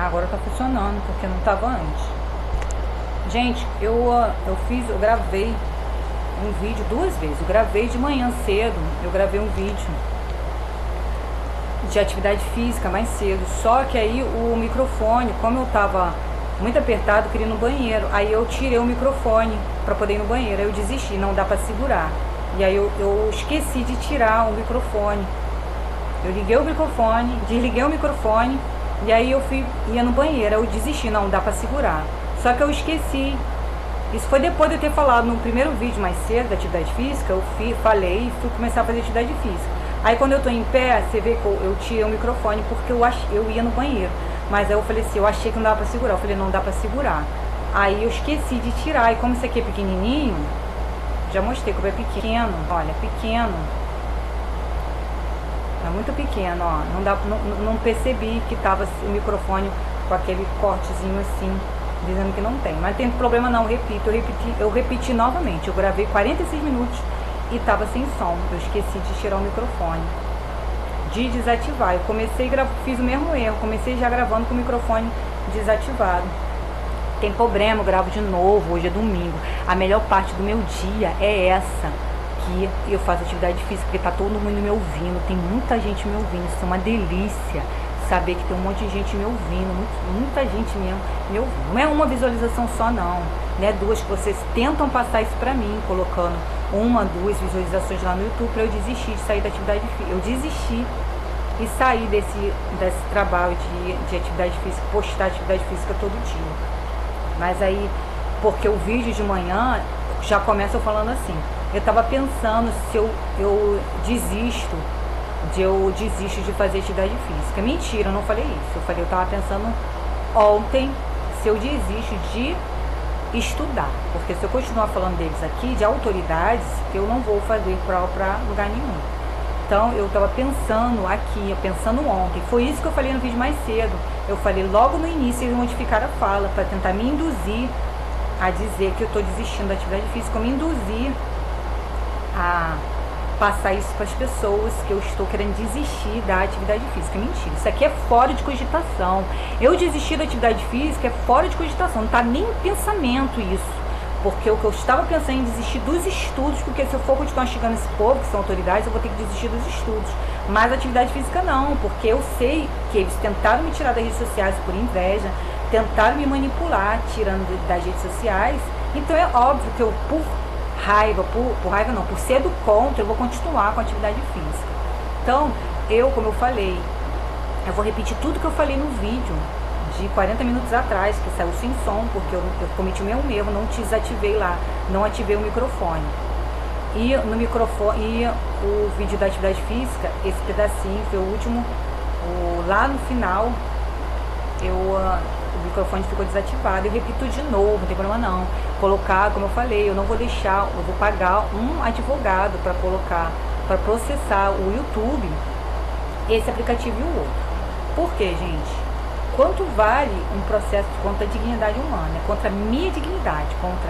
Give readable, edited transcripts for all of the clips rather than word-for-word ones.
Agora tá funcionando, porque não tava antes. Gente, eu gravei um vídeo 2 vezes. Eu gravei de manhã cedo, eu gravei um vídeo de atividade física mais cedo. Só que aí o microfone, como eu tava muito apertado, eu queria ir no banheiro. Aí eu tirei o microfone para poder ir no banheiro. Aí eu desisti, não dá para segurar. E aí eu esqueci de tirar o microfone. Eu liguei o microfone, desliguei o microfone, e aí ia no banheiro. Aí eu desisti, não dá para segurar. Só que eu esqueci. Isso foi depois de eu ter falado no primeiro vídeo mais cedo da atividade física. Eu falei e fui começar a fazer atividade física. Aí quando eu tô em pé, você vê que eu tirei o microfone porque eu ia no banheiro. Mas aí eu falei assim, eu achei que não dava pra segurar. Eu falei, não dá pra segurar. Aí eu esqueci de tirar. E como isso aqui é pequenininho, já mostrei como é pequeno. Olha, pequeno. É muito pequeno, ó. Não percebi que tava o microfone com aquele cortezinho assim, dizendo que não tem. Mas não tem problema não, eu repeti novamente. Eu gravei 46 minutos e tava sem som. Eu esqueci de tirar o microfone, de desativar. Eu fiz o mesmo erro, comecei já gravando com o microfone desativado. Tem problema, eu gravo de novo, hoje é domingo. A melhor parte do meu dia é essa, que eu faço atividade física, porque tá todo mundo me ouvindo, tem muita gente me ouvindo, isso é uma delícia. Saber que tem um monte de gente me ouvindo, muita gente mesmo me ouvindo. Não é uma visualização só não, né? 2 que vocês tentam passar isso pra mim, colocando 1, 2 visualizações lá no YouTube, pra eu desistir de sair da atividade física. Eu desisti e saí desse trabalho de atividade física, postar atividade física todo dia. Mas aí, porque o vídeo de manhã já começa eu falando assim, eu tava pensando se eu desisto de fazer atividade física. Mentira, eu não falei isso. Eu tava pensando ontem se eu desisto de estudar. Porque se eu continuar falando deles aqui, de autoridades, eu não vou fazer para lugar nenhum. Então eu tava pensando aqui, pensando ontem. Foi isso que eu falei no vídeo mais cedo. Eu falei logo no início, eles modificaram a fala para tentar me induzir a dizer que eu tô desistindo da atividade física, me induzir a passar isso para as pessoas, que eu estou querendo desistir da atividade física. Mentira, isso aqui é fora de cogitação. Eu desistir da atividade física é fora de cogitação, não está nem em pensamento isso. Porque o que eu estava pensando em desistir dos estudos, porque se eu for continuar chegando esse povo, que são autoridades, eu vou ter que desistir dos estudos. Mas a atividade física não, porque eu sei que eles tentaram me tirar das redes sociais por inveja, tentaram me manipular, tirando das redes sociais. Então é óbvio que eu, por raiva não, por ser do contra, eu vou continuar com a atividade física. Então, como eu falei, eu vou repetir tudo que eu falei no vídeo de 40 minutos atrás, que saiu sem som, porque eu cometi o mesmo erro, não desativei lá, não ativei o microfone. E o vídeo da atividade física, esse pedacinho foi o último, lá no final, o microfone ficou desativado. Eu repito de novo, não tem problema não. Colocar, como eu falei, eu não vou deixar, eu vou pagar um advogado para colocar, para processar o YouTube, esse aplicativo e o outro. Por quê, gente? Quanto vale um processo contra a dignidade humana? Contra a minha dignidade, contra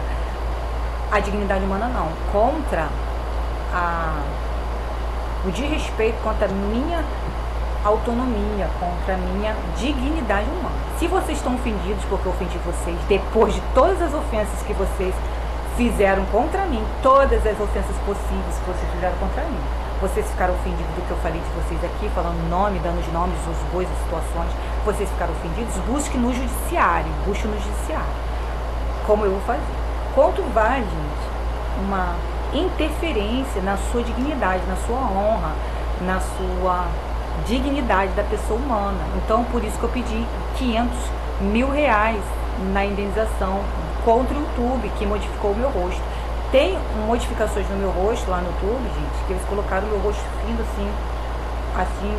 a dignidade humana não, contra o desrespeito, contra a minha autonomia, contra a minha dignidade humana. Se vocês estão ofendidos porque eu ofendi vocês, depois de todas as ofensas que vocês fizeram contra mim, todas as ofensas possíveis que vocês fizeram contra mim, vocês ficaram ofendidos do que eu falei de vocês aqui, falando nome, dando os nomes, os bois, as situações, vocês ficaram ofendidos, busque no judiciário, como eu vou fazer. Quanto vale, gente, uma interferência na sua dignidade, na sua honra, na sua dignidade da pessoa humana? Então, por isso que eu pedi 500 mil reais na indenização contra o YouTube, que modificou o meu rosto. Tem modificações no meu rosto lá no YouTube, gente, que eles colocaram o meu rosto fino assim,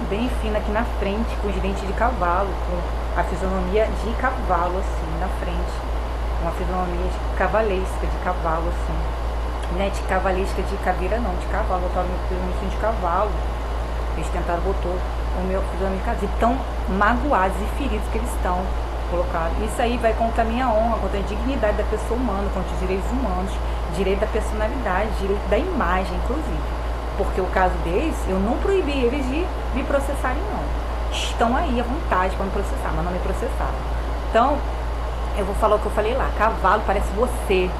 bem fino aqui na frente, com os dentes de cavalo, com a fisionomia de cavalo assim na frente, uma fisionomia cavalesca de cavalo assim, né, de cavalesca de caveira não, de cavalo, botaram meu fisionomia de cavalo. Eles tentaram botar o meu fisionomia de cavalo, de tão magoados e feridos que eles estão colocados. Isso aí vai contra a minha honra, contra a dignidade da pessoa humana, contra os direitos humanos, direito da personalidade, direito da imagem, inclusive. Porque o caso deles, eu não proibi eles de me processarem, não. estão aí à vontade para me processar, mas não me processaram. Então, eu vou falar o que eu falei lá. Cavalo parece você,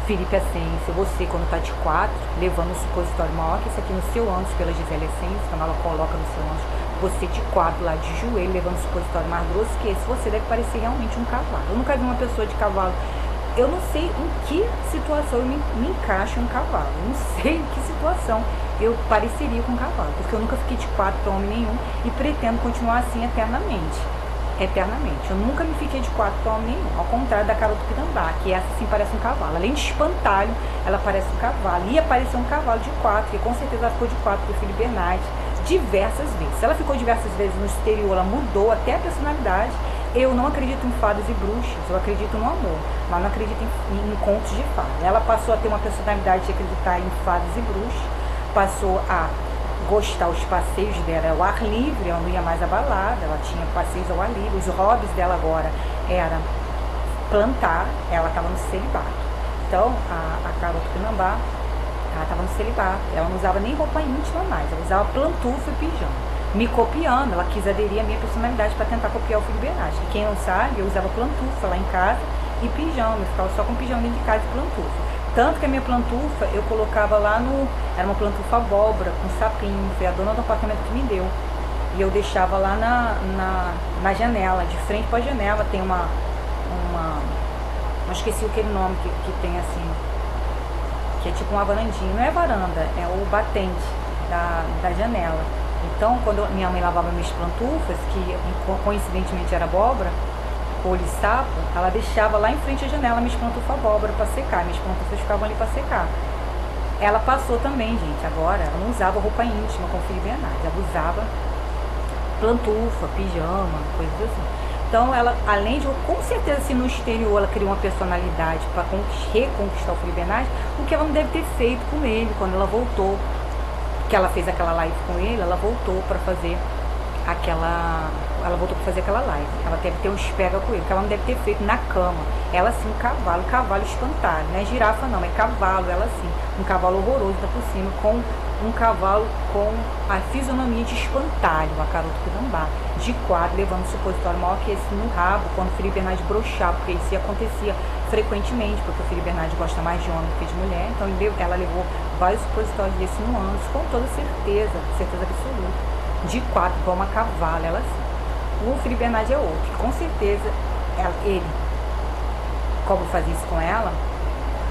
Felipe Ascencio, você quando tá de 4, levando um supositório maior que esse aqui no seu ânus, pela Gisele Ascencio, quando ela coloca no seu ânus, você de 4 lá de joelho, levando um supositório mais grosso que esse, você deve parecer realmente um cavalo. Eu nunca vi uma pessoa de cavalo. Eu não sei em que situação eu me encaixo em um cavalo. Eu não sei em que situação eu pareceria com um cavalo. Porque eu nunca fiquei de 4 para homem nenhum e pretendo continuar assim eternamente. Eternamente. Eu nunca me fiquei de 4 para homem nenhum. Ao contrário da Carol Tupinambá, que essa sim parece um cavalo. Além de espantalho, ela parece um cavalo. Ia aparecer um cavalo de 4, e com certeza ela ficou de 4 para o Felipe Bernardes diversas vezes. Se ela ficou diversas vezes no exterior, ela mudou até a personalidade. Eu não acredito em fadas e bruxas, eu acredito no amor, mas não acredito em contos de fadas. Ela passou a ter uma personalidade de acreditar em fadas e bruxas, passou a gostar, os passeios dela ao ar livre, ela não ia mais à balada, ela tinha passeios ao ar livre, os hobbies dela agora era plantar, ela estava no celibato. Então, a Carol Tupinambá, ela estava no celibato, ela não usava nem roupa íntima mais, ela usava plantufa e pijama. Me copiando, ela quis aderir à minha personalidade para tentar copiar o Felipe Bernardes. E quem não sabe, eu usava plantufa lá em casa e pijama, eu ficava só com pijama dentro de casa e plantufa. Tanto que a minha plantufa eu colocava lá no... Era uma plantufa abóbora, com sapinho, foi a dona do apartamento que me deu. E eu deixava lá na janela, de frente para a janela, tem uma... Eu esqueci aquele nome que tem assim, que é tipo uma varandinha. Não é varanda, é o batente da janela. Então, quando minha mãe lavava minhas plantufas, que coincidentemente era abóbora, folha e sapo, ela deixava lá em frente à janela minhas plantufas abóbora para secar. Minhas plantufas ficavam ali para secar. Ela passou também, gente, agora, ela não usava roupa íntima com o Felipe Bernardes, ela usava plantufa, pijama, coisas assim. Então, ela, além de, com certeza, se no exterior ela criou uma personalidade para reconquistar o Felipe Bernardes, o que ela não deve ter feito com ele quando ela voltou, que ela fez aquela live com ele, ela voltou para fazer aquela live. Ela deve ter um pega com ele, que ela não deve ter feito na cama. Ela sim, um cavalo espantalho, não é girafa não, é cavalo, ela sim, um cavalo horroroso da por cima, com um cavalo com a fisionomia de espantalho, a Carol Tupinambá, de 4, levando um supositório maior que esse no rabo, quando o Felipe Bernardes broxava, porque isso acontecia frequentemente, porque o Felipe Bernardes gosta mais de homem do que de mulher, então ela levou vários supositórios desse no ânus, com toda certeza absoluta, de 4, igual uma cavalo, ela sim. O Felipe Bernardes é outro, com certeza, ele, como fazia isso com ela,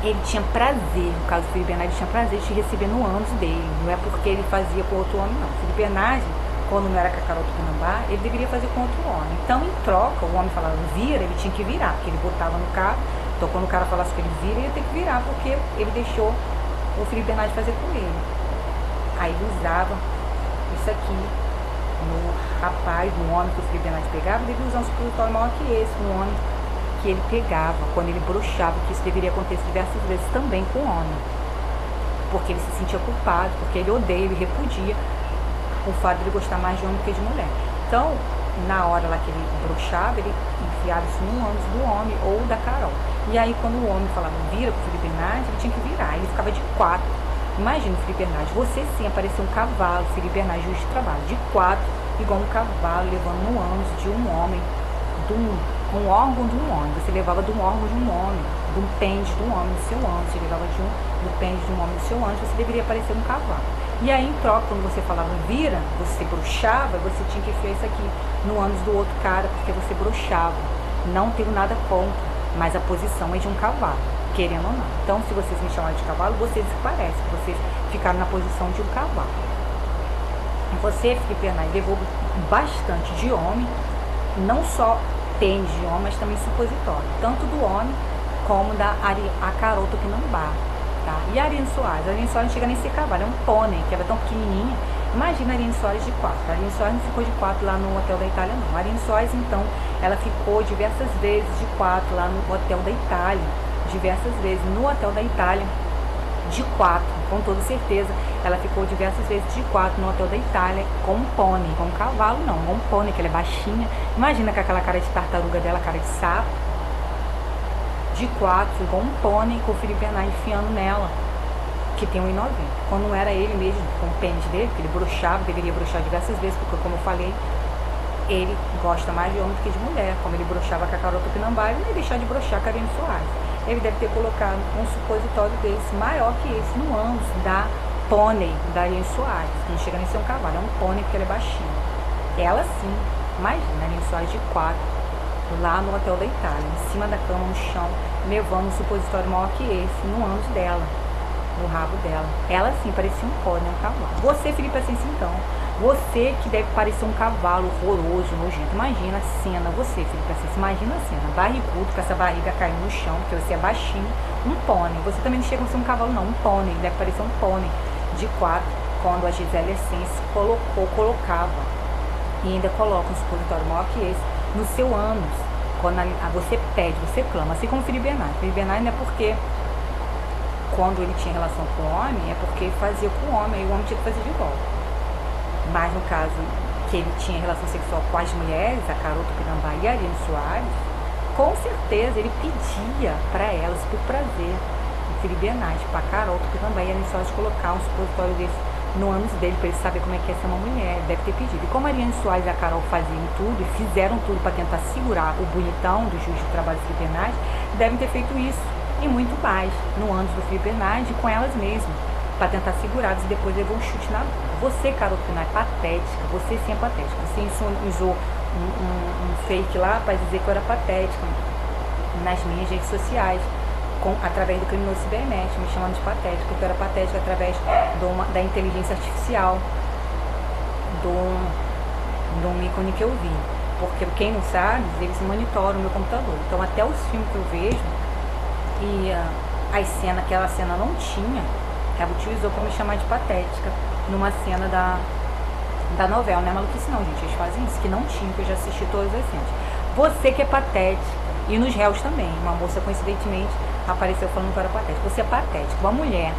ele tinha prazer, no caso do Felipe Bernardes, tinha prazer de receber no ânus dele, não é porque ele fazia com outro homem, não. O Felipe Bernardes, quando não era com a Carol Tupinambá, ele deveria fazer com outro homem. Então, em troca, o homem falava, vira, ele tinha que virar, porque ele botava no carro, então quando o cara falasse que ele vira, ele ia ter que virar, porque ele deixou o Felipe Bernardes fazer com ele. Aí ele usava isso aqui no rapaz, no homem que o Felipe Bernardes pegava, ele devia usar um supositório maior que esse, no homem que ele pegava, quando ele broxava, que isso deveria acontecer diversas vezes também com o homem, porque ele se sentia culpado, porque ele odeia, ele repudia o fato de ele gostar mais de homem do que de mulher. Então, na hora lá que ele broxava, ele enfiava isso no ânus do homem ou da Carol. E aí, quando o homem falava vira pro Felipe Bernardes, ele tinha que virar, ele ficava de 4. Imagina o Felipe Bernardes, você sim apareceu um cavalo, Felipe Bernardes, juiz de trabalho, de 4, igual um cavalo, levando no ânus de um homem, um órgão de um homem. Você levava de um órgão de um homem, de um pênis de um homem no seu ânus, você levava do pênis de um homem no seu ânus, você deveria parecer um cavalo. E aí, em troca, quando você falava vira, você broxava, você tinha que enfiar isso aqui no ânus do outro cara, porque você broxava. Não tenho nada contra, mas a posição é de um cavalo, querendo ou não. Então, se vocês me chamarem de cavalo, vocês se parecem, vocês ficaram na posição de um cavalo. Você, Felipe Bernardes, levou bastante de homem, não só tênis de homem, mas também supositório, tanto do homem como da Carol Tupinambá, tá? E a Ariane Soares não chega nem a ser cavalo, é um pônei, que era tão pequenininha. Imagina a Ariane Soares de 4, a Ariane Soares não ficou de 4 lá no Hotel da Itália não, a Ariane Soares então, ela ficou diversas vezes de 4 lá no Hotel da Itália, diversas vezes no Hotel da Itália, de 4, com toda certeza, ela ficou diversas vezes de 4 no Hotel da Itália, com um pônei, com um cavalo não, com um pônei, que ela é baixinha, imagina com aquela cara de tartaruga dela, cara de sapo, de 4, com um pônei, com o Felipe Bernardes enfiando nela, que tem 1,90, quando não era ele mesmo, com o pênis dele, que ele broxava, deveria broxar diversas vezes, porque como eu falei, ele gosta mais de homem do que de mulher. Como ele broxava com a Carol Tupinambá, ele não ia deixar de broxar com a Ariane Soares. Ele deve ter colocado um supositório desse, maior que esse, no ânus da pônei da Ariane Soares. Não chega nem a ser um cavalo, é um pônei porque ela é baixinha. Ela sim, imagina, a Ariane Soares de 4, lá no hotel da Itália, em cima da cama, no chão, levando um supositório maior que esse, no ânus dela, no rabo dela. Ela sim parecia um pônei, um cavalo. Você, Felipe Ascensi, então, você que deve parecer um cavalo horroroso, nojento. Imagina a cena, você, Felipe Ascensi, imagina a cena, barrigudo, com essa barriga caindo no chão, porque você é baixinho, um pônei. Você também não chega a ser um cavalo, não, um pônei, deve parecer um pônei de 4, quando a Gisele Ascensi colocava, e ainda coloca um supositório maior que esse, no seu ânus, quando você pede, você clama, assim como o Felipe Bernardes. Felipe Bernardes não é porque, quando ele tinha relação com o homem, é porque ele fazia com o homem, e o homem tinha que fazer de volta. Mas no caso que ele tinha relação sexual com as mulheres, a Carol Tupinambá e a Ariane Soares, com certeza ele pedia para elas, por prazer, o Felipe Bernardes, para a Carol Tupinambá e a Ariane Soares colocar um supositório desse no ânus dele, para ele saber como é que é ser uma mulher. Ele deve ter pedido. E como a Ariane Soares e a Carol faziam tudo e fizeram tudo para tentar segurar o bonitão do juiz de trabalho do Felipe Bernardes, devem ter feito isso e muito mais no ânus do Felipe Bernardes e com elas mesmas, para tentar segurá-los e depois levou um chute na bunda. Você, Carol Tupinambá, é patética. Você sim é patética. Você usou um fake lá para dizer que eu era patética nas minhas redes sociais, através do criminoso cibernético, me chamando de patética, porque eu era patética através da inteligência artificial, de um ícone que eu vi. Porque quem não sabe, eles monitoram o meu computador. Então até os filmes que eu vejo, e aquela cena não tinha, ela utilizou para me chamar de patética numa cena da novela. Não é maluquice não, gente, eles fazem isso, que não tinha, que eu já assisti todas as cenas. Você que é patética, e nos réus também, uma moça coincidentemente apareceu falando que eu era patética. Você é patética. Uma mulher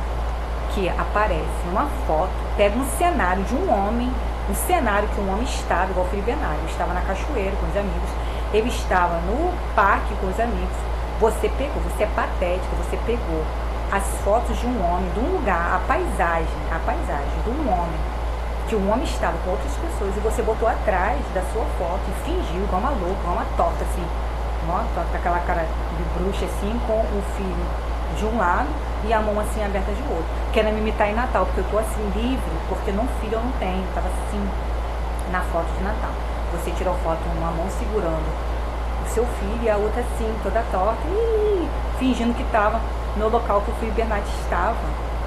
que aparece numa foto, pega um cenário de um homem, um cenário que um homem estava, igual o Felipe Bernardes, ele estava na cachoeira com os amigos, ele estava no parque com os amigos, você é patética, você pegou as fotos de um homem, de um lugar, a paisagem de um homem, que um homem estava com outras pessoas, e você botou atrás da sua foto e fingiu, igual uma louca, igual uma torta, assim, com aquela cara de bruxa assim, com o filho de um lado e a mão assim aberta de outro, querendo me imitar em Natal, porque eu tô assim livre, porque não filho eu não tenho, tava assim na foto de Natal. Você tirou foto uma mão segurando o seu filho e a outra assim, toda torta, e fingindo que tava no local que o Felipe Bernardes estava,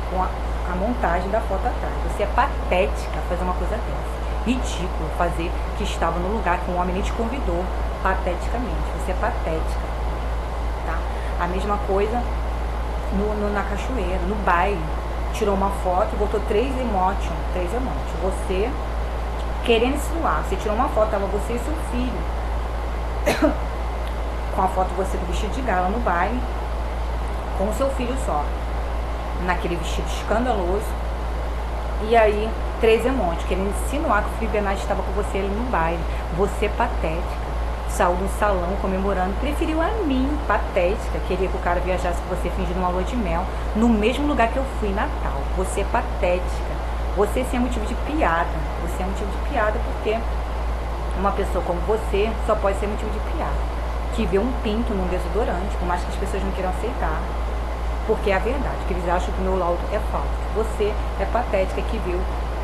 com a montagem da foto atrás. Você é patética fazer uma coisa dessa. Ridículo fazer que estava no lugar que um homem nem te convidou, pateticamente. Você é patética, tá? A mesma coisa na cachoeira, no baile. Tirou uma foto e botou 3 emotions. Você querendo insinuar. Você tirou uma foto, tava você e seu filho. Com a foto você do vestido de gala no baile, com o seu filho só, naquele vestido escandaloso. E aí, 3 emojis, querendo insinuar que o Felipe Bernardes estava com você ali no baile. Você é patética. Saiu do salão comemorando, preferiu a mim, patética, queria que o cara viajasse com você fingindo uma lua de mel, no mesmo lugar que eu fui em Natal. Você é patética. Você sim é motivo de piada. Você é motivo de piada porque uma pessoa como você só pode ser motivo de piada. Que vê um pinto num desodorante, por mais que as pessoas não queiram aceitar. Porque é a verdade, que eles acham que o meu laudo é falso. Você é patética que viu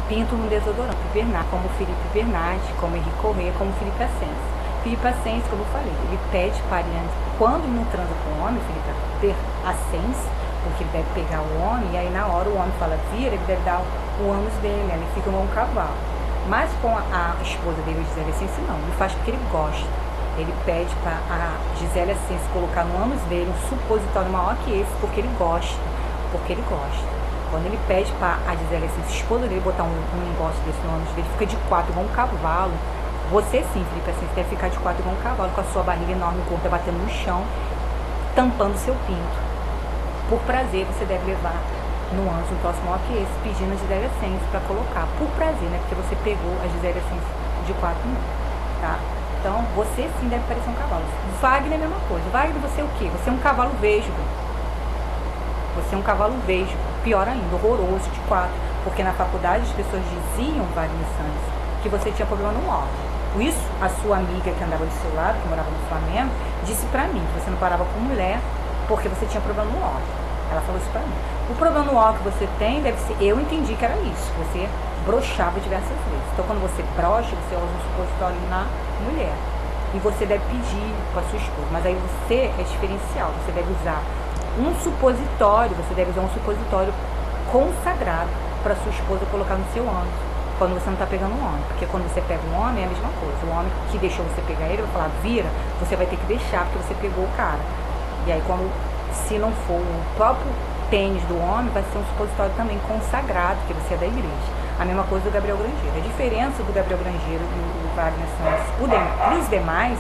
pinto num desodorante. Bernardes, como Felipe Bernardes, como Henrique Corrêa, como Felipe Ascensi. Felipe Ascensi, como eu falei, ele pede para Ariane, quando não transa com o homem, Felipe Ascensi, porque ele deve pegar o homem, e aí na hora o homem fala, vira, ele deve dar o ânus dele, ele fica igual um cavalo. Mas com a esposa dele, a Gisele Ascensi, não, ele faz porque ele gosta. Ele pede para a Gisele Ascensi colocar no ânus dele um supositório maior que esse, porque ele gosta. Quando ele pede para a Gisele Ascensi, esposa dele, botar um negócio desse no ânus dele, fica de 4 igual um cavalo. Você sim, Felipe Ascensi, deve ficar de 4 igual um cavalo, com a sua barriga enorme, gorda, batendo no chão, tampando seu pinto. Por prazer, você deve levar no ânus um troço maior que esse, pedindo a Gisele Ascensi para colocar. Por prazer, né? Porque você pegou a Gisele Ascensi de 4 não, tá? Então, você sim deve parecer um cavalo. Wagner é a mesma coisa. Wagner, você é o quê? Você é um cavalo vesgo. Você é um cavalo vesgo. Pior ainda, horroroso, de 4. Porque na faculdade as pessoas diziam, Wagner Santos, que você tinha problema no órgão. Isso, a sua amiga que andava do seu lado, que morava no Flamengo, disse pra mim que você não parava com mulher porque você tinha problema no ó. Ela falou isso pra mim. O problema no ó que você tem deve ser... Eu entendi que era isso, que você broxava diversas vezes. Então, quando você brocha, você usa um supositório na mulher. E você deve pedir pra sua esposa. Mas aí você é diferencial. Você deve usar um supositório, consagrado pra sua esposa colocar no seu ânus. Quando você não tá pegando um homem. Porque quando você pega um homem, é a mesma coisa. O homem que deixou você pegar ele, vai falar, vira, você vai ter que deixar, porque você pegou o cara. E aí, quando, se não for o próprio pênis do homem, vai ser um supositório também consagrado, que você é da igreja. A mesma coisa do Gabriel Grangeiro. A diferença do Gabriel Grangeiro e o Wagner Santos para os demais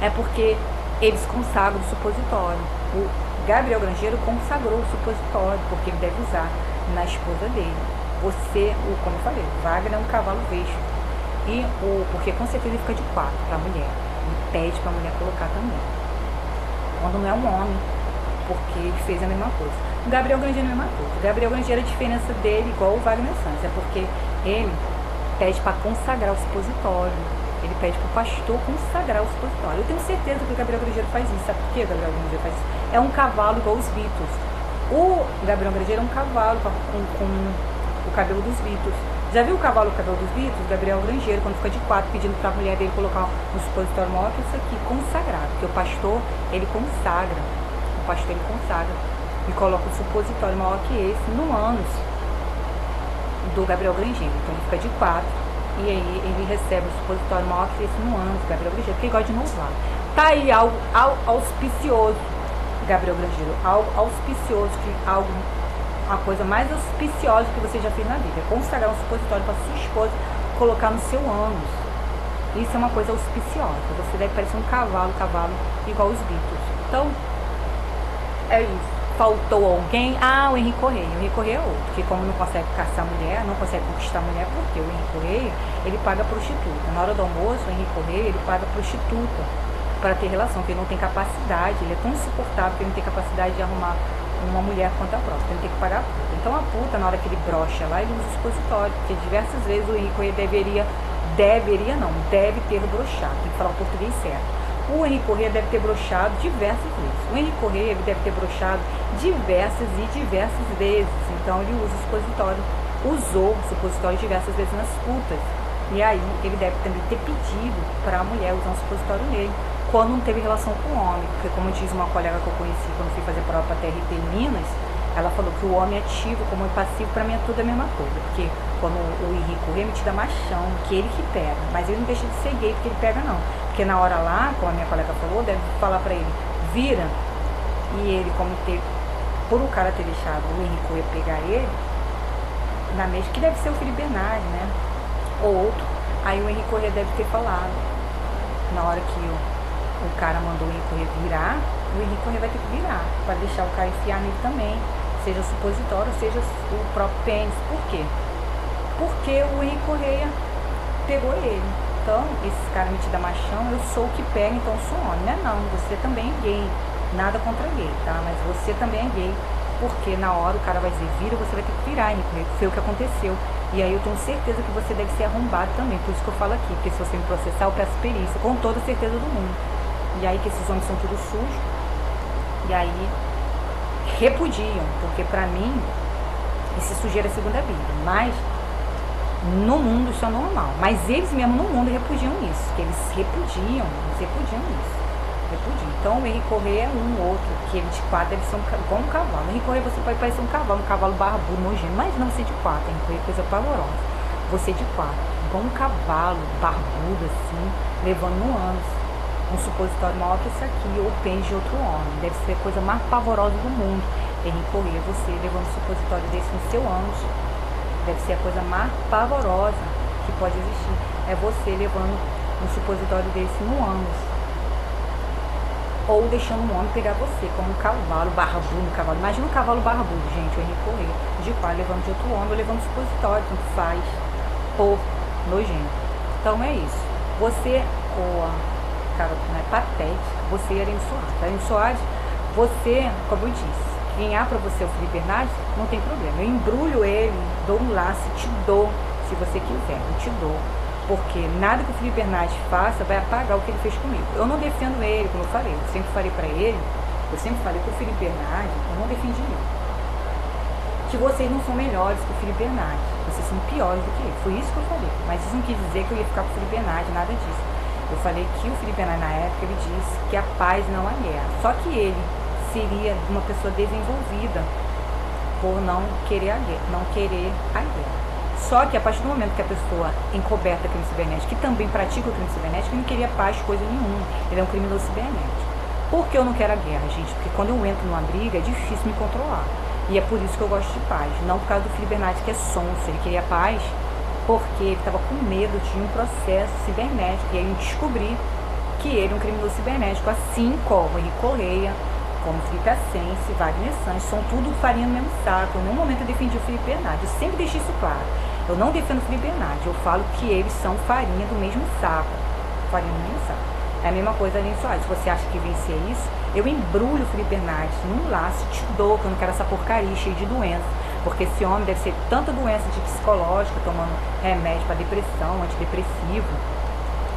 é porque eles consagram o supositório. O Gabriel Grangeiro consagrou o supositório, porque ele deve usar na esposa dele. Você, como eu falei, o Wagner é um cavalo vesco. Porque com certeza ele fica de 4 para a mulher. Ele pede para a mulher colocar também. Quando não é um homem, porque ele fez a mesma coisa. O Gabriel Grangeiro é a mesma coisa. O Gabriel Grangeiro, a diferença dele, igual o Wagner Santos, é porque ele pede para consagrar o supositório. Ele pede para o pastor consagrar o supositório. Eu tenho certeza que o Gabriel Grangeiro faz isso. Sabe por que o Gabriel Grangeiro faz isso? É um cavalo igual os Beatles. O Gabriel Grangeiro é um cavalo com o cabelo dos Beatles. Já viu o cavalo com o cabelo dos Beatles? O Gabriel Grangeiro, quando fica de 4, pedindo para a mulher dele colocar um supositório maior que isso aqui, consagrado. Porque o pastor, ele consagra. O pastor, ele consagra. E coloca um supositório maior que esse no ânus do Gabriel Grangeiro. Então ele fica de 4. E aí ele recebe um supositório maior que esse no ânus do Gabriel Grangeiro, porque ele gosta de inovar. Tá aí algo auspicioso, Gabriel Grangeiro. Algo auspicioso, a coisa mais auspiciosa que você já fez na vida. É consagrar um supositório para sua esposa colocar no seu ânus. Isso é uma coisa auspiciosa. Você deve parecer um cavalo igual os Beatles. Então, é isso. Faltou alguém? O Henrique Correia. O Henrique Correia é outro, que como não consegue caçar mulher, não consegue conquistar mulher, porque o Henrique Correia, ele paga prostituta. Na hora do almoço, o Henrique Correia, ele paga prostituta para ter relação, porque ele não tem capacidade, ele é tão insuportável que ele não tem capacidade de arrumar uma mulher quanto a própria, ele tem que pagar a puta. Então a puta, na hora que ele brocha lá, ele usa o supositório, porque diversas vezes o Henrique Correia deve ter brochado, tem que falar o português certo. O Henrique Correia deve ter brochado diversas vezes. O Henrique Correia deve ter brochado diversas vezes. Então ele usa o supositório, usou o supositório diversas vezes nas putas. E aí ele deve também ter pedido para a mulher usar um supositório nele, quando não teve relação com o homem. Porque como diz uma colega que eu conheci quando fui fazer prova para TRT em Minas, ela falou que o homem ativo como é passivo, para mim é tudo a mesma coisa. Porque quando o Henrique Correia me dá machão, que ele que pega, mas ele não deixa de ser gay porque ele pega não. Porque na hora lá, como a minha colega falou, deve falar pra ele, vira, e ele, como teve, por o cara ter deixado o Henrique Correia pegar ele, na mesa, que deve ser o Felipe Bernardi, né? Ou outro, aí o Henrique Correia deve ter falado, na hora que o cara mandou o Henrique Correia virar, o Henrique Correia vai ter que virar, para deixar o cara enfiar nele também, seja o supositório, seja o próprio pênis. Por quê? Porque o Henrique Correia pegou ele. Então, esses caras me dão machão, eu sou o que pega, então eu sou homem. Não, você também é gay. Nada contra gay, tá? Mas você também é gay. Porque na hora o cara vai dizer vira, você vai ter que virar, Henrique. Foi o que aconteceu. E aí eu tenho certeza que você deve ser arrombado também. Por isso que eu falo aqui. Porque se você me processar, eu peço perícia. Com toda certeza do mundo. E aí que esses homens são tudo sujos. E aí repudiam. Porque pra mim, esse sujeira é segundo a Bíblia. Mas no mundo isso é normal, mas eles mesmo no mundo repudiam isso, que eles repudiam isso, repudiam. Então o Henrique Correia é um outro, que ele de 4 deve ser igual um cavalo. O Henrique Correia você pode parecer um cavalo barbudo, nojento, mas não ser de 4, Henrique Correia é coisa pavorosa. Você de 4, igual um cavalo barbudo assim, levando no ânus, um supositório maior que esse aqui, ou pênis de outro homem, deve ser a coisa mais pavorosa do mundo. Henrique Correia, você levando um supositório desse no seu ânus, deve ser a coisa mais pavorosa que pode existir. É você levando um supositório desse no ânus. Ou deixando um homem pegar você, como um cavalo barbudo, um cavalo. Imagina um cavalo barbudo, gente, o Henrique Correia. De pai levando de outro homem, ou levando um supositório, tanto faz. Ou nojento. Então é isso. Você, cara, não é patética, você é Arém Soares. Arém Soares, você, como eu disse, ganhar pra você o Felipe Bernardi, não tem problema. Eu embrulho ele, dou um laço, te dou, se você quiser, eu te dou. Porque nada que o Felipe Bernardes faça vai apagar o que ele fez comigo. Eu não defendo ele, como eu falei. Eu sempre falei pra ele, eu sempre falei que o Felipe Bernardes, eu não defendi ele. Que vocês não são melhores que o Felipe Bernardes. Vocês são piores do que ele. Foi isso que eu falei. Mas isso não quis dizer que eu ia ficar com o Felipe Bernardes, nada disso. Eu falei que o Felipe Bernardes, na época, ele disse que a paz não há guerra. Só que ele seria uma pessoa desenvolvida por não querer a guerra. Só que a partir do momento que a pessoa encoberta crime cibernético, que também pratica o crime cibernético, ele não queria paz coisa nenhuma. Ele é um criminoso cibernético. Por que eu não quero a guerra, gente? Porque quando eu entro numa briga, é difícil me controlar. E é por isso que eu gosto de paz. Não por causa do Felipe Bernardes, que é sonso. Ele queria paz porque ele estava com medo de um processo cibernético. E aí eu descobri que ele é um criminoso cibernético, assim como Henrique Correia, como Felipe Ascense, Wagner Sanches, são tudo farinha no mesmo saco. Em nenhum momento eu defendi o Felipe Bernardes. Eu sempre deixei isso claro. Eu não defendo o Felipe Bernardes. Eu falo que eles são farinha do mesmo saco. Farinha do mesmo saco. É a mesma coisa ali em Soares. Se você acha que vencer isso, eu embrulho o Felipe Bernardes num laço e te dou, que eu não quero essa porcaria cheia de doença. Porque esse homem deve ser tanta doença de psicológica, tomando remédio para depressão, antidepressivo,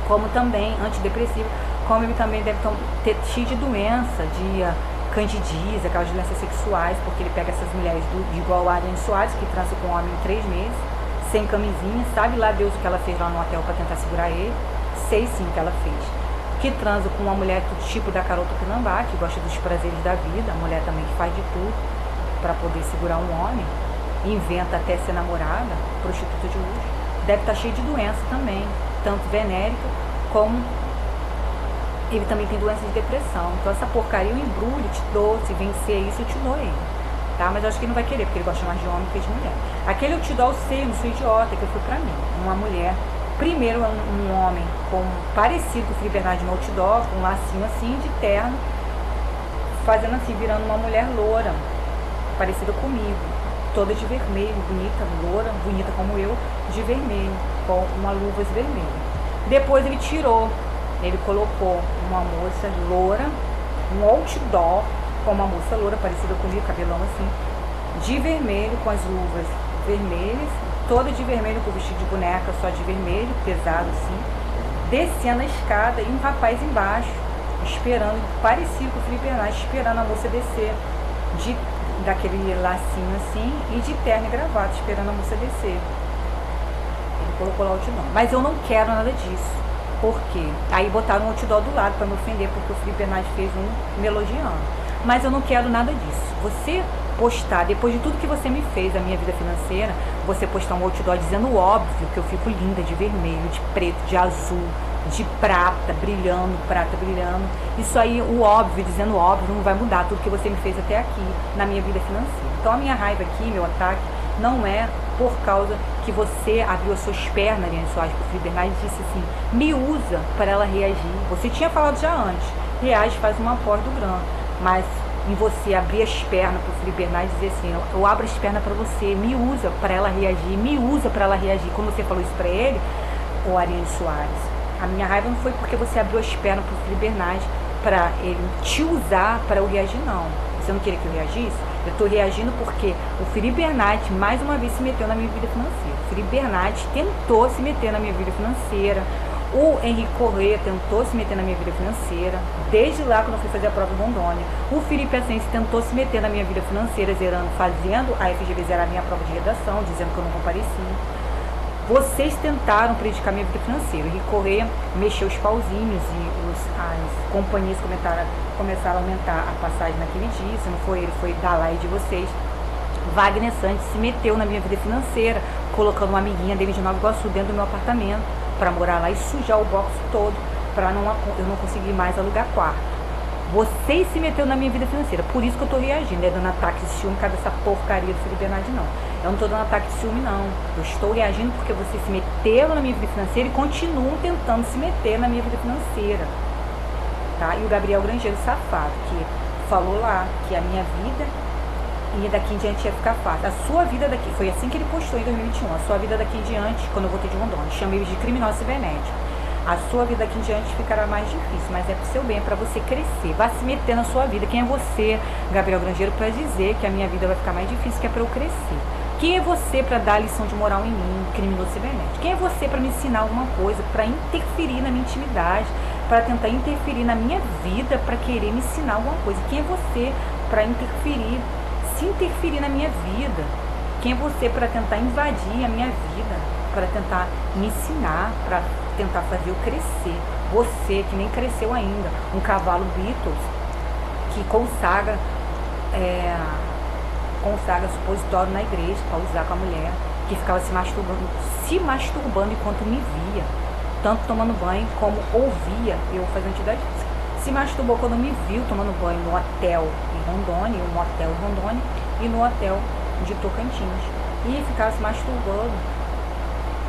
como também antidepressivo, como ele também deve ter cheio de doença, de candidíase, aquelas doenças sexuais, porque ele pega essas mulheres de igual a Ariane Soares, que transa com um homem em 3 meses, sem camisinha, sabe lá Deus o que ela fez lá no hotel para tentar segurar ele? Sei sim o que ela fez. Que transa com uma mulher do tipo da Carol Tupinambá, que gosta dos prazeres da vida, a mulher também que faz de tudo para poder segurar um homem, inventa até ser namorada, prostituta de luxo, deve estar cheio de doença também, tanto venérica como ele também tem doença de depressão. Então essa porcaria eu embrulho, te dou, se vencer isso eu te dou ele, tá? Mas eu acho que ele não vai querer, porque ele gosta mais de homem que de mulher. Aquele eu te dou o seio, não sou idiota, que foi pra mim, uma mulher. Primeiro um homem parecido com o Felipe Bernardes no outdoor, com um lacinho assim de terno, fazendo assim, virando uma mulher loura, parecida comigo, toda de vermelho, bonita, loura, bonita como eu, de vermelho, com uma luvas vermelha. Depois ele tirou, ele colocou uma moça loura, um outdoor, com uma moça loura, parecida comigo, cabelão assim, de vermelho, com as luvas vermelhas, toda de vermelho, com vestido de boneca, só de vermelho, pesado assim, descendo a escada e um rapaz embaixo, esperando, parecido com o Felipe Bernardes, esperando a moça descer, daquele lacinho assim, e de terno e gravata, esperando a moça descer. Ele colocou lá o outdoor. Mas eu não quero nada disso. Por quê? Aí botaram um outdoor do lado para me ofender, porque o Felipe Bernardes fez um me elogiando. Mas eu não quero nada disso. Você postar, depois de tudo que você me fez, a minha vida financeira, você postar um outdoor dizendo óbvio que eu fico linda, de vermelho, de preto, de azul, de prata brilhando, isso aí, o óbvio, dizendo óbvio, não vai mudar tudo que você me fez até aqui na minha vida financeira. Então a minha raiva aqui, meu ataque, não é por causa que você abriu as suas pernas, Ariane Soares, que o Felipe Bernardes disse assim, me usa para ela reagir. Você tinha falado já antes, reage, faz uma pós do grão, mas em você abrir as pernas para o Felipe Bernardes e dizer assim, eu abro as pernas para você, me usa para ela reagir, me usa para ela reagir, como você falou isso para ele, ô Ariane Soares. A minha raiva não foi porque você abriu as pernas para o Felipe Bernardes para ele te usar para eu reagir, não. Você não queria que eu reagisse? Eu estou reagindo porque o Felipe Bernardes mais uma vez se meteu na minha vida financeira. O Felipe Bernardes tentou se meter na minha vida financeira. O Henrique Correia tentou se meter na minha vida financeira, desde lá quando eu fui fazer a prova em Rondônia. O Felipe Ascense tentou se meter na minha vida financeira, fazendo a FGV zerar a minha prova de redação, dizendo que eu não compareci. Vocês tentaram prejudicar minha vida financeira. O Henrique Correia mexeu os pauzinhos e as companhias começaram a aumentar a passagem naquele dia. Se não foi ele, foi da live de vocês. Wagner Sanches se meteu na minha vida financeira, colocando uma amiguinha dele de Nova Iguaçu dentro do meu apartamento, para morar lá e sujar o box todo, para eu não conseguir mais alugar quarto. Vocês se meteu na minha vida financeira, por isso que eu tô reagindo, dando ataque de ciúme por causa dessa porcaria do Felipe Bernardes, não. Eu não tô dando ataque de ciúme, não. Eu estou reagindo porque vocês se meteram na minha vida financeira e continuam tentando se meter na minha vida financeira. Tá? E o Gabriel Grangeiro safado, que falou lá que a minha vida e daqui em diante ia ficar fácil. A sua vida daqui, foi assim que ele postou em 2021, a sua vida daqui em diante, quando eu voltei de Rondônia, chamei ele de criminoso cibernético. A sua vida daqui em diante ficará mais difícil, mas é pro seu bem, é pra você crescer. Vá se meter na sua vida. Quem é você, Gabriel Grangeiro, para dizer que a minha vida vai ficar mais difícil, que é pra eu crescer? Quem é você para dar lição de moral em mim, criminoso cibernético? Quem é você para me ensinar alguma coisa, para interferir na minha intimidade, para tentar interferir na minha vida, para querer me ensinar alguma coisa? Quem é você para se interferir na minha vida? Quem é você para tentar invadir a minha vida, para tentar me ensinar, para tentar fazer eu crescer? Você que nem cresceu ainda, um cavalo Beatles que consagra supositório na igreja para usar com a mulher, que ficava se masturbando enquanto me via, tanto tomando banho como ouvia eu fazendo atividade física. Se masturbou quando me viu tomando banho no hotel em Rondônia, um motel em Rondônia e no hotel de Tocantins, e ficava se masturbando,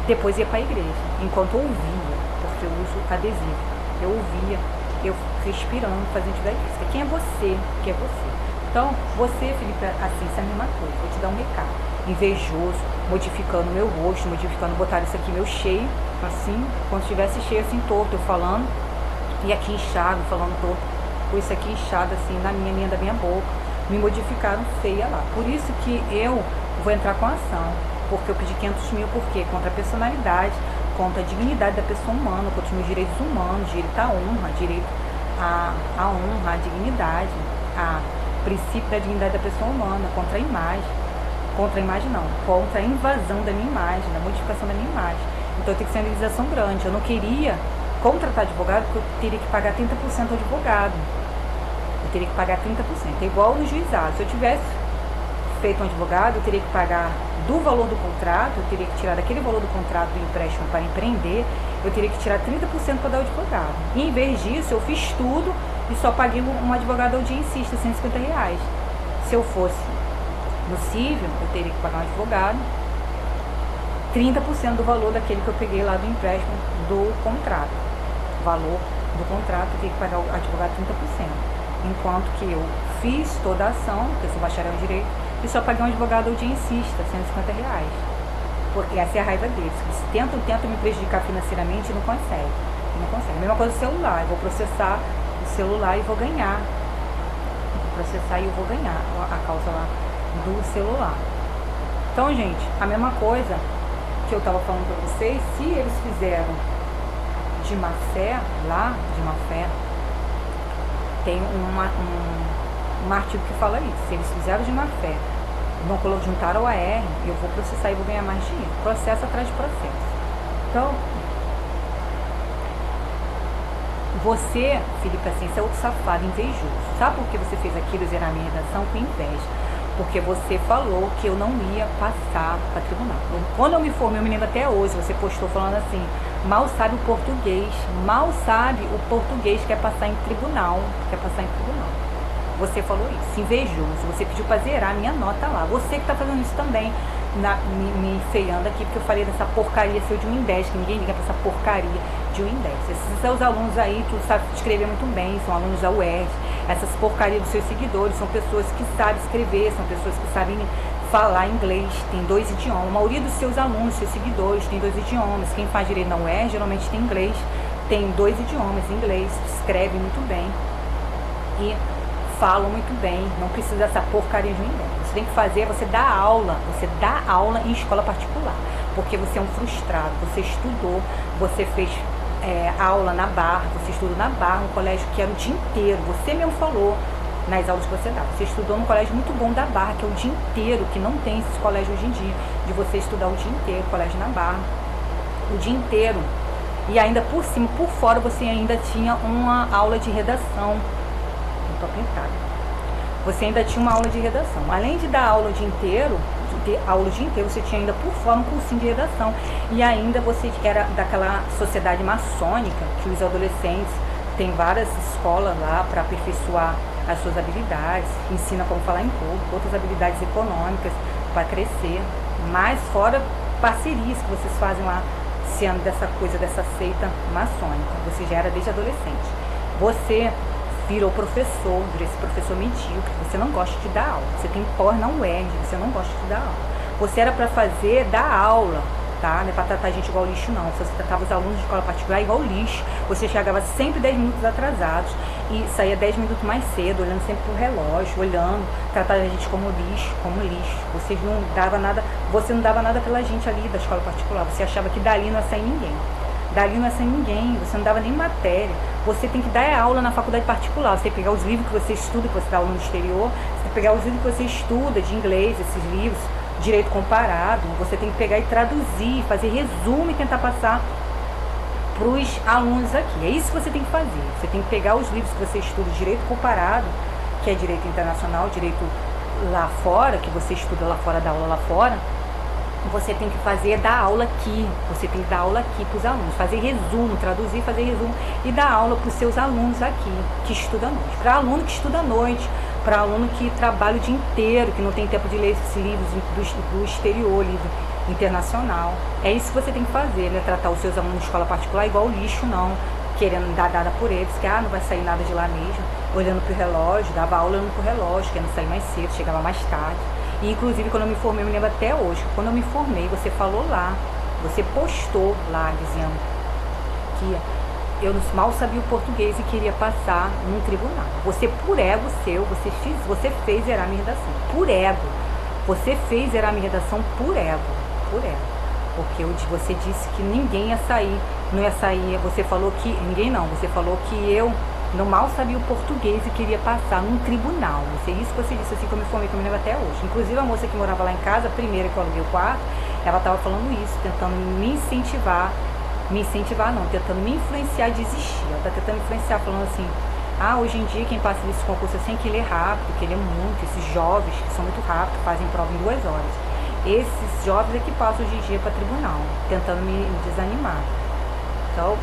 depois ia para a igreja, enquanto ouvia, porque eu uso adesivo, eu ouvia, eu respirando, fazendo atividade física. Quem é você? Quem é você? Então, você, Felipe, assim, isso é a mesma coisa. Vou te dar um recado. Invejoso, modificando meu rosto, botar isso aqui meu cheio, assim, como se estivesse cheio assim, torto, eu falando, e aqui inchado, falando torto, com isso aqui inchado, assim, na minha da minha boca. Me modificaram feia lá. Por isso que eu vou entrar com a ação, porque eu pedi 500 mil, por quê? Contra a personalidade, contra a dignidade da pessoa humana, contra os meus direitos humanos, direito à honra, direito à honra, à dignidade, a princípio da dignidade da pessoa humana, contra a invasão da minha imagem, da modificação da minha imagem. Então tem que ser uma indenização grande. Eu não queria contratar advogado porque eu teria que pagar 30% ao advogado. Eu teria que pagar 30%. É igual no juizado. Se eu tivesse feito um advogado, eu teria que pagar do valor do contrato, eu teria que tirar daquele valor do contrato do empréstimo para empreender, eu teria que tirar 30% para dar ao advogado. E em vez disso, eu fiz tudo e só paguei um advogado audiencista, R$150. Se eu fosse no cível, eu teria que pagar um advogado 30% do valor daquele que eu peguei lá do empréstimo do contrato. O valor do contrato, eu teria que pagar o advogado 30%. Enquanto que eu fiz toda a ação, porque eu sou bacharel em direito, e só paguei um advogado audiencista, R$150. Porque essa é a raiva deles. Eles tentam me prejudicar financeiramente e não conseguem. A mesma coisa do celular. Eu vou processar o celular e vou ganhar. A causa lá do celular. Então, gente, a mesma coisa que eu estava falando para vocês, se eles fizeram de má fé, tem um artigo que fala isso. Se eles fizeram de má fé, não juntaram ao AR, eu vou processar e vou ganhar mais dinheiro. Processo atrás de processo. Então, você, Felipe, assim, você é outro safado, invejoso. Sabe por que você fez aquilo, zerar a minha redação? Com inveja. Porque você falou que eu não ia passar para tribunal. Quando eu me formei, eu me lembro até hoje, você postou falando assim, mal sabe o português quer passar em tribunal, Você falou isso, invejoso, você pediu para zerar a minha nota lá. Você que está fazendo isso também, me enfeiando aqui, porque eu falei dessa porcaria seu de Windex, que ninguém liga para essa porcaria de Windex. Esses seus alunos aí, tu sabe escrever muito bem, são alunos da UERJ. Essas porcarias dos seus seguidores são pessoas que sabem escrever, são pessoas que sabem falar inglês, tem 2 idiomas. A maioria dos seus alunos, seus seguidores, tem 2 idiomas. Quem faz direito na UERJ geralmente tem inglês, tem 2 idiomas, inglês, escreve muito bem e falam muito bem, não precisa dessa porcaria de inglês. Você tem que fazer, você dá aula em escola particular, porque você é um frustrado, você estudou, você fez aula na Barra, você estudou na Barra, um colégio que era o dia inteiro, você mesmo falou nas aulas que você dá, você estudou num colégio muito bom da Barra, que é o dia inteiro, que não tem esses colégios hoje em dia, de você estudar o dia inteiro, colégio na Barra, o dia inteiro, e ainda por cima, por fora, você ainda tinha uma aula de redação. Tô apertada. Você ainda tinha uma aula de redação. Além de dar aula o dia inteiro, você tinha ainda por fora um cursinho de redação. E ainda você era daquela sociedade maçônica, que os adolescentes têm várias escolas lá para aperfeiçoar as suas habilidades, ensina como falar em público, outras habilidades econômicas para crescer. Mas fora parcerias que vocês fazem lá, sendo dessa coisa, dessa seita maçônica. Você já era desde adolescente. Você virou professor, esse professor medíocre, você não gosta de dar aula, você tem pós na UERJ, você não gosta de dar aula. Você era para dar aula, tá? Não é para tratar a gente igual lixo não, você tratava os alunos de escola particular igual lixo, você chegava sempre 10 minutos atrasados e saía 10 minutos mais cedo, olhando sempre pro relógio, olhando, tratava a gente como lixo, como lixo. Você não dava nada pela gente ali da escola particular, você achava que dali não ia sair ninguém. Dali não ia sair ninguém, você não dava nem matéria. Você tem que dar aula na faculdade particular, você tem que pegar os livros que você estuda, que você dá aula no exterior, você tem que pegar os livros que você estuda de inglês, esses livros, direito comparado, você tem que pegar e traduzir, fazer resumo e tentar passar para os alunos aqui. É isso que você tem que fazer. Você tem que pegar os livros que você estuda de direito comparado, que é direito internacional, direito lá fora, que você estuda lá fora, dá aula lá fora. Você tem que fazer, dar aula aqui. Você tem que dar aula aqui para os alunos, fazer resumo, traduzir, fazer resumo e dar aula para os seus alunos aqui, que estudam à noite. Para aluno que estuda à noite, para aluno que trabalha o dia inteiro, que não tem tempo de ler esses livros do exterior, livro internacional. É isso que você tem que fazer, né? Tratar os seus alunos de escola particular igual lixo, não querendo dar nada por eles, que não vai sair nada de lá mesmo, olhando pro relógio, dava aula olhando pro relógio, querendo sair mais cedo, chegava mais tarde. E inclusive quando eu me formei, eu me lembro até hoje, quando eu me formei, você falou lá, você postou lá dizendo que eu mal sabia o português e queria passar num tribunal. Você, por ego seu, você fez zerar minha redação. Por ego. Você fez zerar minha redação por ego. Por ego. Porque você disse que ninguém ia sair. Não ia sair. Você falou que... Ninguém não. Você falou que eu não mal sabia o português e queria passar num tribunal. Isso que você disse, assim, que eu me formei, que eu me lembro até hoje. Inclusive a moça que morava lá em casa, a primeira que eu aluguei o quarto, ela estava falando isso, tentando me incentivar não, tentando me influenciar a desistir. Ela está tentando influenciar, falando assim, hoje em dia quem passa nesse concurso assim, que ele é rápido, que ele é muito, esses jovens que são muito rápidos, fazem prova em 2 horas. Esses jovens é que passam hoje em dia para tribunal, tentando me desanimar. Então,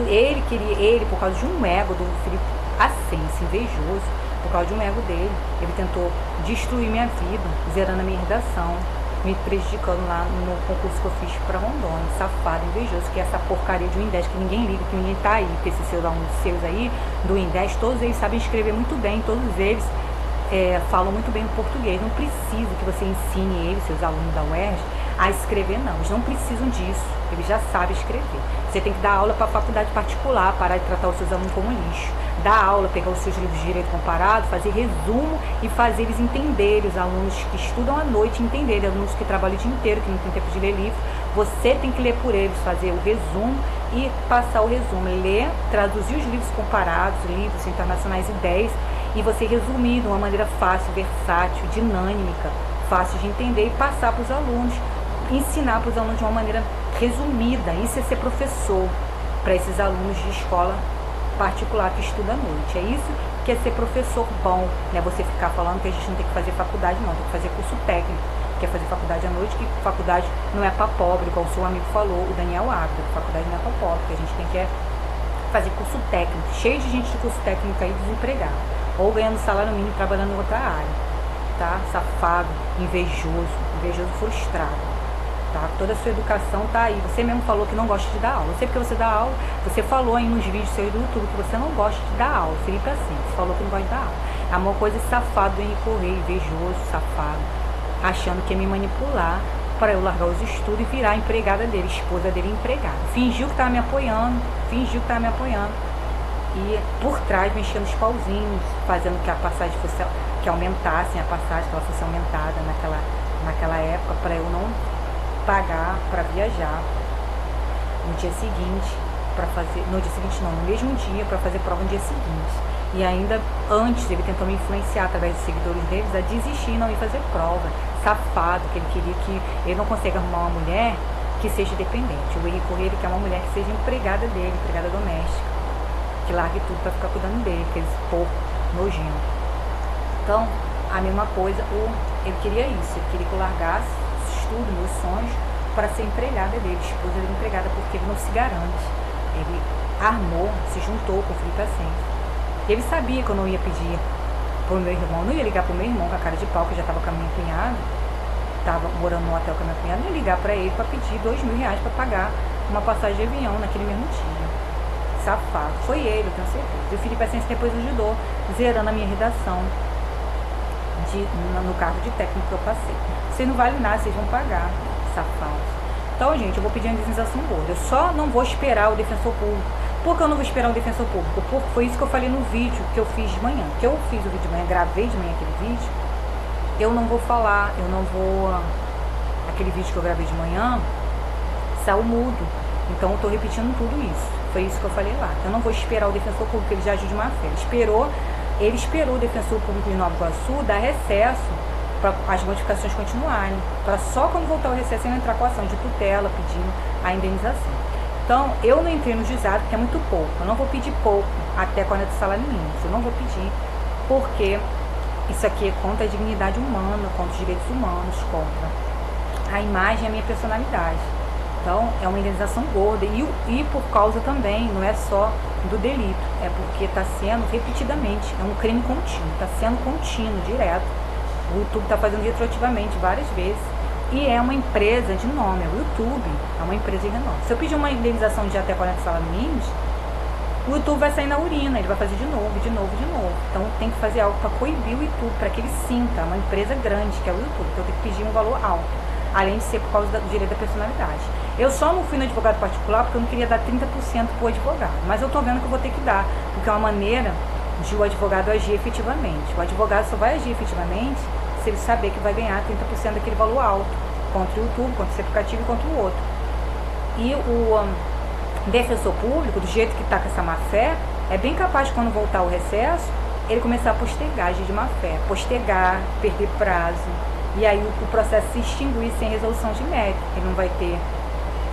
ele, por causa de um ego do Felipe Ascense, invejoso, por causa de um ego dele, ele tentou destruir minha vida, zerando a minha redação, me prejudicando lá no concurso que eu fiz para Rondônia, safado, invejoso, que é essa porcaria de INDES, que ninguém liga, que ninguém tá aí, que esses seus alunos seus aí, do INDES, todos eles sabem escrever muito bem, todos eles falam muito bem o português, não precisa que você ensine eles, seus alunos da UERJ, a escrever não, eles não precisam disso, eles já sabem escrever. Você tem que dar aula para a faculdade particular, parar de tratar os seus alunos como lixo, dar aula, pegar os seus livros de direito comparado, fazer resumo e fazer eles entenderem, os alunos que estudam à noite entenderem, alunos que trabalham o dia inteiro, que não tem tempo de ler livro, você tem que ler por eles, fazer o resumo e passar o resumo, ler, traduzir os livros comparados, livros internacionais e 10, e você resumir de uma maneira fácil, versátil, dinâmica, fácil de entender e passar para os alunos, ensinar para os alunos de uma maneira resumida. Isso é ser professor para esses alunos de escola particular que estuda à noite. É isso que é ser professor bom, né? Você ficar falando que a gente não tem que fazer faculdade, não, tem que fazer curso técnico, quer fazer faculdade à noite, que faculdade não é para pobre, como o seu amigo falou, o Daniel Abdo, que faculdade não é para pobre, que a gente tem que fazer curso técnico, cheio de gente de curso técnico aí desempregado, ou ganhando salário mínimo trabalhando em outra área, tá? Safado, invejoso, frustrado. Tá? Toda a sua educação tá aí. Você mesmo falou que não gosta de dar aula. Eu sei porque você dá aula. Você falou aí nos vídeos seus do YouTube que você não gosta de dar aula. Felipe assim, você falou que não gosta de dar aula. É uma coisa safado em correr, invejoso, safado, achando que ia me manipular para eu largar os estudos e virar empregada dele, esposa dele empregada. Fingiu que estava me apoiando, e por trás mexendo os pauzinhos, fazendo que a passagem fosse, que aumentassem a passagem, que ela fosse aumentada naquela época, para eu não pagar para viajar no dia seguinte, no mesmo dia, para fazer prova no dia seguinte. E ainda antes, ele tentou me influenciar através dos seguidores deles a desistir e não ir fazer prova. Safado, que ele queria que ele não consegue arrumar uma mulher que seja dependente. O Henrique Correia, ele quer uma mulher que seja empregada dele, empregada doméstica, que largue tudo para ficar cuidando dele, aqueles porco nojento. Então, a mesma coisa, ele queria isso, ele queria que eu largasse tudo, meus sonhos, para ser empregada dele, esposa dele empregada, porque ele não se garante. Ele armou, se juntou com o Felipe Ascense. Ele sabia que eu não ia pedir pro meu irmão, não ia ligar pro meu irmão com a cara de pau, que já estava com a minha cunhada, estava morando no hotel com a minha cunhada, não ia ligar para ele para pedir R$2.000 para pagar uma passagem de avião naquele mesmo dia. Safado. Foi ele, eu tenho certeza. E o Felipe Ascense depois ajudou, zerando a minha redação no cargo de técnico que eu passei. Vocês não valem nada, vocês vão pagar, safados. Então, gente, eu vou pedir uma indenização gorda. Eu só não vou esperar o defensor público Por que eu não vou esperar o defensor público? Foi isso que eu falei no vídeo que eu fiz de manhã. Que eu fiz o vídeo de manhã, gravei de manhã aquele vídeo. Eu não vou falar, aquele vídeo que eu gravei de manhã saiu mudo. Então eu tô repetindo tudo isso. Foi isso que eu falei lá. Eu não vou esperar o defensor público, ele já agiu de má fé. Ele esperou o defensor público de Nova Iguaçu dar recesso para as modificações continuarem. Para só quando voltar o recesso ele entrar com a ação de tutela, pedindo a indenização. Então, eu não entrei no juizado, porque é muito pouco. Eu não vou pedir pouco até 40 salários mínimos. Eu não vou pedir, porque isso aqui é contra a dignidade humana, contra os direitos humanos, contra a imagem e a minha personalidade. Então, é uma indenização gorda. E por causa também, não é só do delito, é porque está sendo repetidamente, é um crime contínuo, está sendo contínuo, direto. O YouTube está fazendo retroativamente várias vezes. E é uma empresa de nome, o YouTube é uma empresa de renome. Se eu pedir uma indenização de até 40 salários mínimos, o YouTube vai sair na urina, ele vai fazer de novo, de novo, de novo. Então tem que fazer algo para coibir o YouTube, para que ele sinta, uma empresa grande que é o YouTube. Então eu tenho que pedir um valor alto, além de ser por causa do direito da personalidade. Eu só não fui no advogado particular porque eu não queria dar 30% para o advogado, mas eu estou vendo que eu vou ter que dar, porque é uma maneira de o advogado agir efetivamente. O advogado só vai agir efetivamente se ele saber que vai ganhar 30% daquele valor alto, contra o YouTube, contra esse aplicativo e contra o outro. E o defensor público, do jeito que está com essa má fé, é bem capaz de, quando voltar o recesso, ele começar a postergar, agir de má fé, postergar, perder prazo, e aí o processo se extinguir sem resolução de mérito.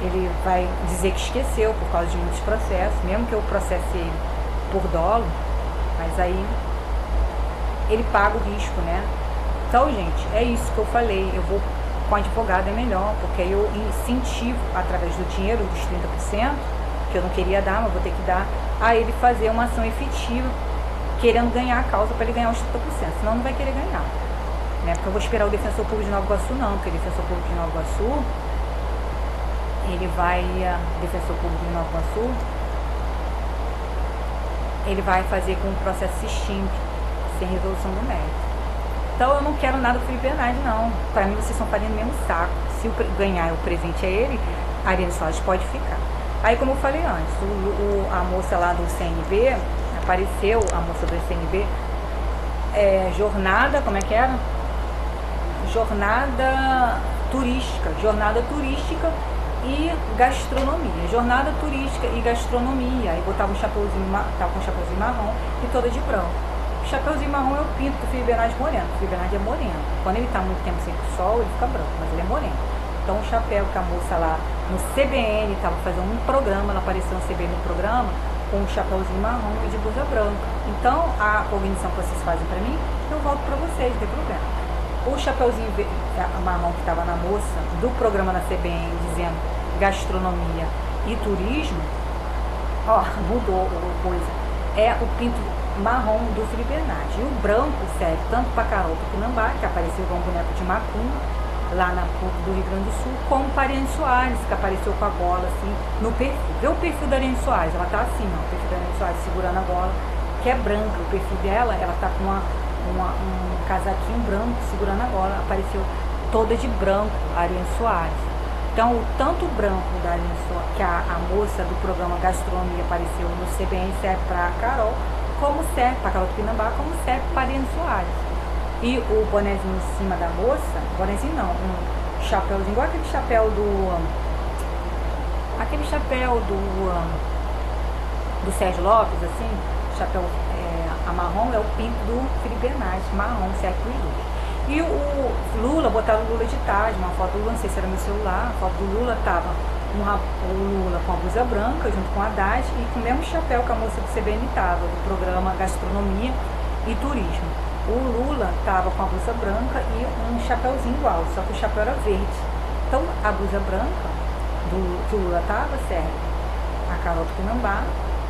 Ele vai dizer que esqueceu por causa de muitos processos, mesmo que eu processe ele por dolo, mas aí ele paga o risco, né? Então, gente, é isso que eu falei. Eu vou com advogado, é melhor, porque aí eu incentivo, através do dinheiro dos 30%, que eu não queria dar, mas vou ter que dar, a ele fazer uma ação efetiva, querendo ganhar a causa para ele ganhar os 30%, senão não vai querer ganhar. Né? Porque eu vou esperar o defensor público de Nova Iguaçu, não, porque o defensor público de Nova Iguaçu, ele vai fazer com que o processo se extingue, sem resolução do mérito. Então eu não quero nada do Felipe Bernardes, não. Para mim vocês estão fazendo o mesmo saco. Se eu ganhar o presente a ele, a Ariane Soares pode ficar. Aí, como eu falei antes, a moça lá do CNB, apareceu, a moça do CNB, jornada, como é que era? Jornada turística e gastronomia. Jornada turística e gastronomia. Aí botava tava com um chapeuzinho marrom e toda de branco. O chapeuzinho marrom é o pinto do Felipe Bernardes moreno. O Felipe Bernardes é moreno. Quando ele está muito tempo sem o sol, ele fica branco, mas ele é moreno. Então o chapéu que a moça lá no CBN estava fazendo um programa, ela apareceu no CBN no programa, com um chapeuzinho marrom e de blusa branca. Então a organização que vocês fazem para mim, eu volto para vocês, não tem problema. O chapeuzinho marrom que estava na moça do programa na CBN dizendo gastronomia e turismo, ó, mudou a coisa. É o pinto marrom do Felipe Bernardes. E o branco serve tanto para Carol Tupinambá, que apareceu com um boneco de macumba, lá na PUC do Rio Grande do Sul, como para Ariane Soares, que apareceu com a bola assim, no perfil. Vê o perfil da Ariane Soares, ela tá assim, ó, o perfil da Ariane Soares segurando a bola, que é branca. O perfil dela, ela tá com um casaquinho branco segurando a bola, apareceu toda de branco a Ariane Soares. Então, tanto o branco da Ariane Soares, que a moça do programa Gastronomia apareceu no CBN, serve para a Carol, como serve para Carol Tupinambá, como serve para Ariane Soares. E o bonezinho em cima da moça, bonezinho não, um chapéuzinho, igual aquele chapéu do Sérgio Lopes, assim, chapéu marrom, é o pinto do Felipe Bernardes, marrom, serve para os dois. E o Lula, botaram o Lula de tarde, uma foto do Lula, não sei se era meu celular, a foto do Lula tava o Lula com a blusa branca, junto com a Haddad, e com o mesmo chapéu que a moça do CBN tava, do programa Gastronomia e Turismo. O Lula estava com a blusa branca e um chapéuzinho igual, só que o chapéu era verde. Então, a blusa branca que o Lula estava serve a Carol Tupinambá,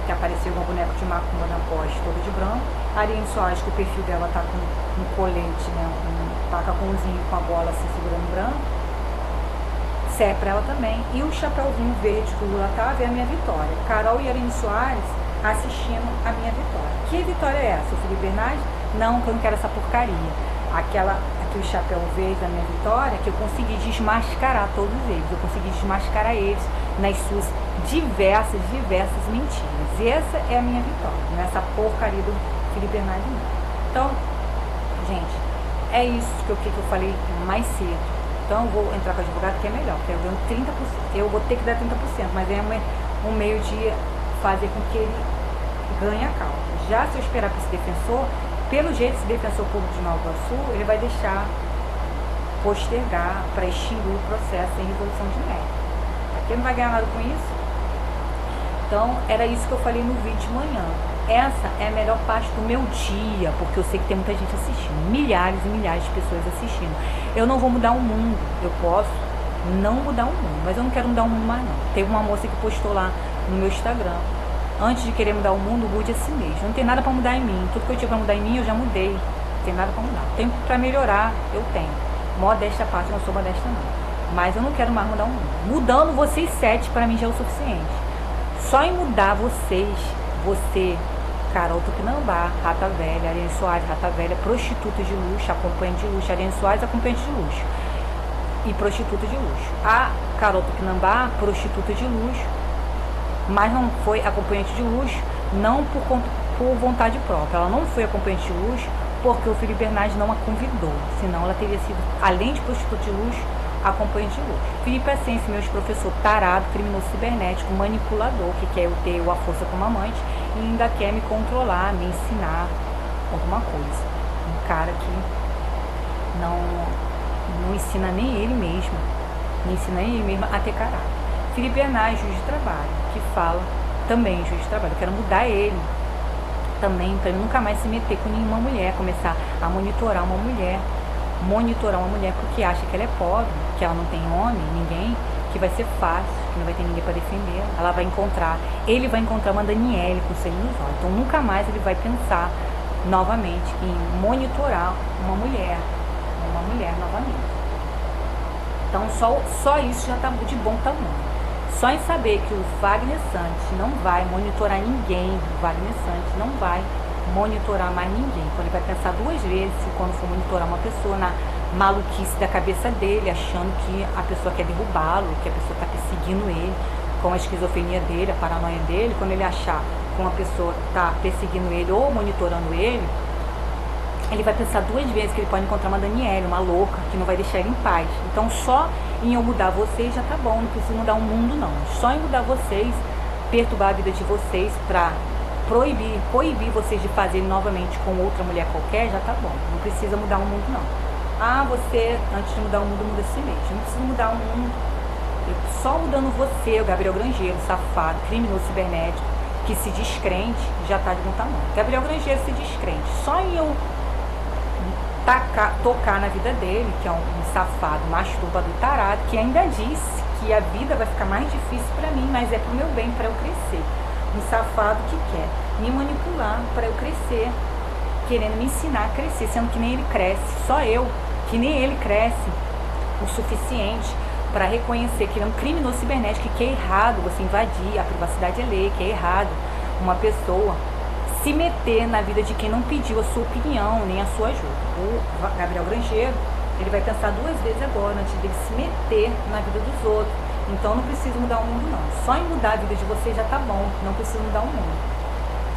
que apareceu com um boneco de macumba na poste, todo de branco. A Ariane Soares, que o perfil dela tá com um colete, né, um pacacãozinho com a bola assim, segurando branco, serve para ela também. E o chapéuzinho verde que o Lula estava é a minha vitória. Carol e Ariane Soares assistindo a minha vitória. Que vitória é essa? O Felipe Bernardes? Não, que eu não quero essa porcaria. aqui o chapéu verde da minha vitória, que eu consegui desmascarar todos eles. Eu consegui desmascarar eles nas suas diversas mentiras. E essa é a minha vitória, não é essa porcaria do Felipe Bernardes, não. Então, gente, é isso que eu falei mais cedo. Então eu vou entrar com o advogado, que é melhor, porque eu ganho 30%, eu vou ter que dar 30%, mas é um meio de fazer com que ele ganhe a causa. Já se eu esperar para esse defensor, pelo jeito, esse defensor público de Nova Iguaçu, ele vai deixar postergar para extinguir o processo em resolução de mérito. Aqui não vai ganhar nada com isso. Então, era isso que eu falei no vídeo de manhã. Essa é a melhor parte do meu dia, porque eu sei que tem muita gente assistindo, milhares e milhares de pessoas assistindo. Eu não vou mudar o mundo, eu posso não mudar o mundo, mas eu não quero mudar o mundo mais não. Teve uma moça que postou lá no meu Instagram: antes de querer mudar o mundo, mude a si mesmo. Não tem nada para mudar em mim, tudo que eu tinha para mudar em mim eu já mudei, não tem nada para mudar. Tem para melhorar, eu tenho. Modéstia à parte, eu não sou modesta não, mas eu não quero mais mudar o mundo. Mudando vocês 7 para mim já é o suficiente. Só em mudar vocês, você, Carol Tupinambá, Rata Velha, Ariane Soares, Rata Velha, prostituta de luxo, acompanhante de luxo, Ariane Soares, acompanhante de luxo e prostituta de luxo. A Carol Tupinambá, prostituta de luxo, mas não foi acompanhante de luxo, não por vontade própria. Ela não foi acompanhante de luxo porque o Felipe Bernardes não a convidou, senão ela teria sido, além de prostituta de luxo, acompanhante de luxo. Felipe Ascense, meu professor tarado, criminoso cibernético, manipulador, que quer eu ter a força como amante e ainda quer me controlar, me ensinar alguma coisa. Um cara que não ensina nem ele mesmo, não ensina nem ele mesmo a ter caráter. Felipe Bernardes, juiz de trabalho, que fala também juiz de trabalho. Eu quero mudar ele também, para ele nunca mais se meter com nenhuma mulher, começar a monitorar uma mulher porque acha que ela é pobre, que ela não tem homem, ninguém, que vai ser fácil, que não vai ter ninguém para defender. Ele vai encontrar uma Daniele com sangue nos olhos. Então nunca mais ele vai pensar novamente em monitorar uma mulher novamente. Então só isso já está de bom tamanho. Só em saber que o Wagner Santos não vai monitorar ninguém, o Wagner Santos não vai monitorar mais ninguém. Então ele vai pensar 2 vezes quando for monitorar uma pessoa, na maluquice da cabeça dele, achando que a pessoa quer derrubá-lo, que a pessoa está perseguindo ele, com a esquizofrenia dele, a paranoia dele. Quando ele achar que uma pessoa está perseguindo ele ou monitorando ele vai pensar 2 vezes que ele pode encontrar uma Daniele, uma louca, que não vai deixar ele em paz. Então só em eu mudar vocês já tá bom, não preciso mudar o mundo não. Só em mudar vocês, perturbar a vida de vocês pra proibir vocês de fazer novamente com outra mulher qualquer, já tá bom. Não precisa mudar o mundo não. Ah, você, antes de mudar o mundo, muda a si mesmo. Não precisa mudar o mundo. Só mudando você, o Gabriel Grangeiro, safado, criminoso cibernético, que se descrente, já tá de bom tamanho. Gabriel Grangeiro se descrente. Só em eu tocar na vida dele, que é um safado, masturbador tarado, que ainda disse que a vida vai ficar mais difícil pra mim, mas é pro meu bem, pra eu crescer. Um safado que quer me manipular pra eu crescer, querendo me ensinar a crescer, sendo que nem ele cresce, só eu, que nem ele cresce o suficiente para reconhecer que ele é um criminoso cibernético, que é errado você invadir a privacidade alheia, que é errado uma pessoa se meter na vida de quem não pediu a sua opinião, nem a sua ajuda. O Gabriel Grangeiro, ele vai pensar 2 vezes agora, antes dele se meter na vida dos outros. Então não precisa mudar o mundo não. Só em mudar a vida de vocês já tá bom, não precisa mudar o mundo.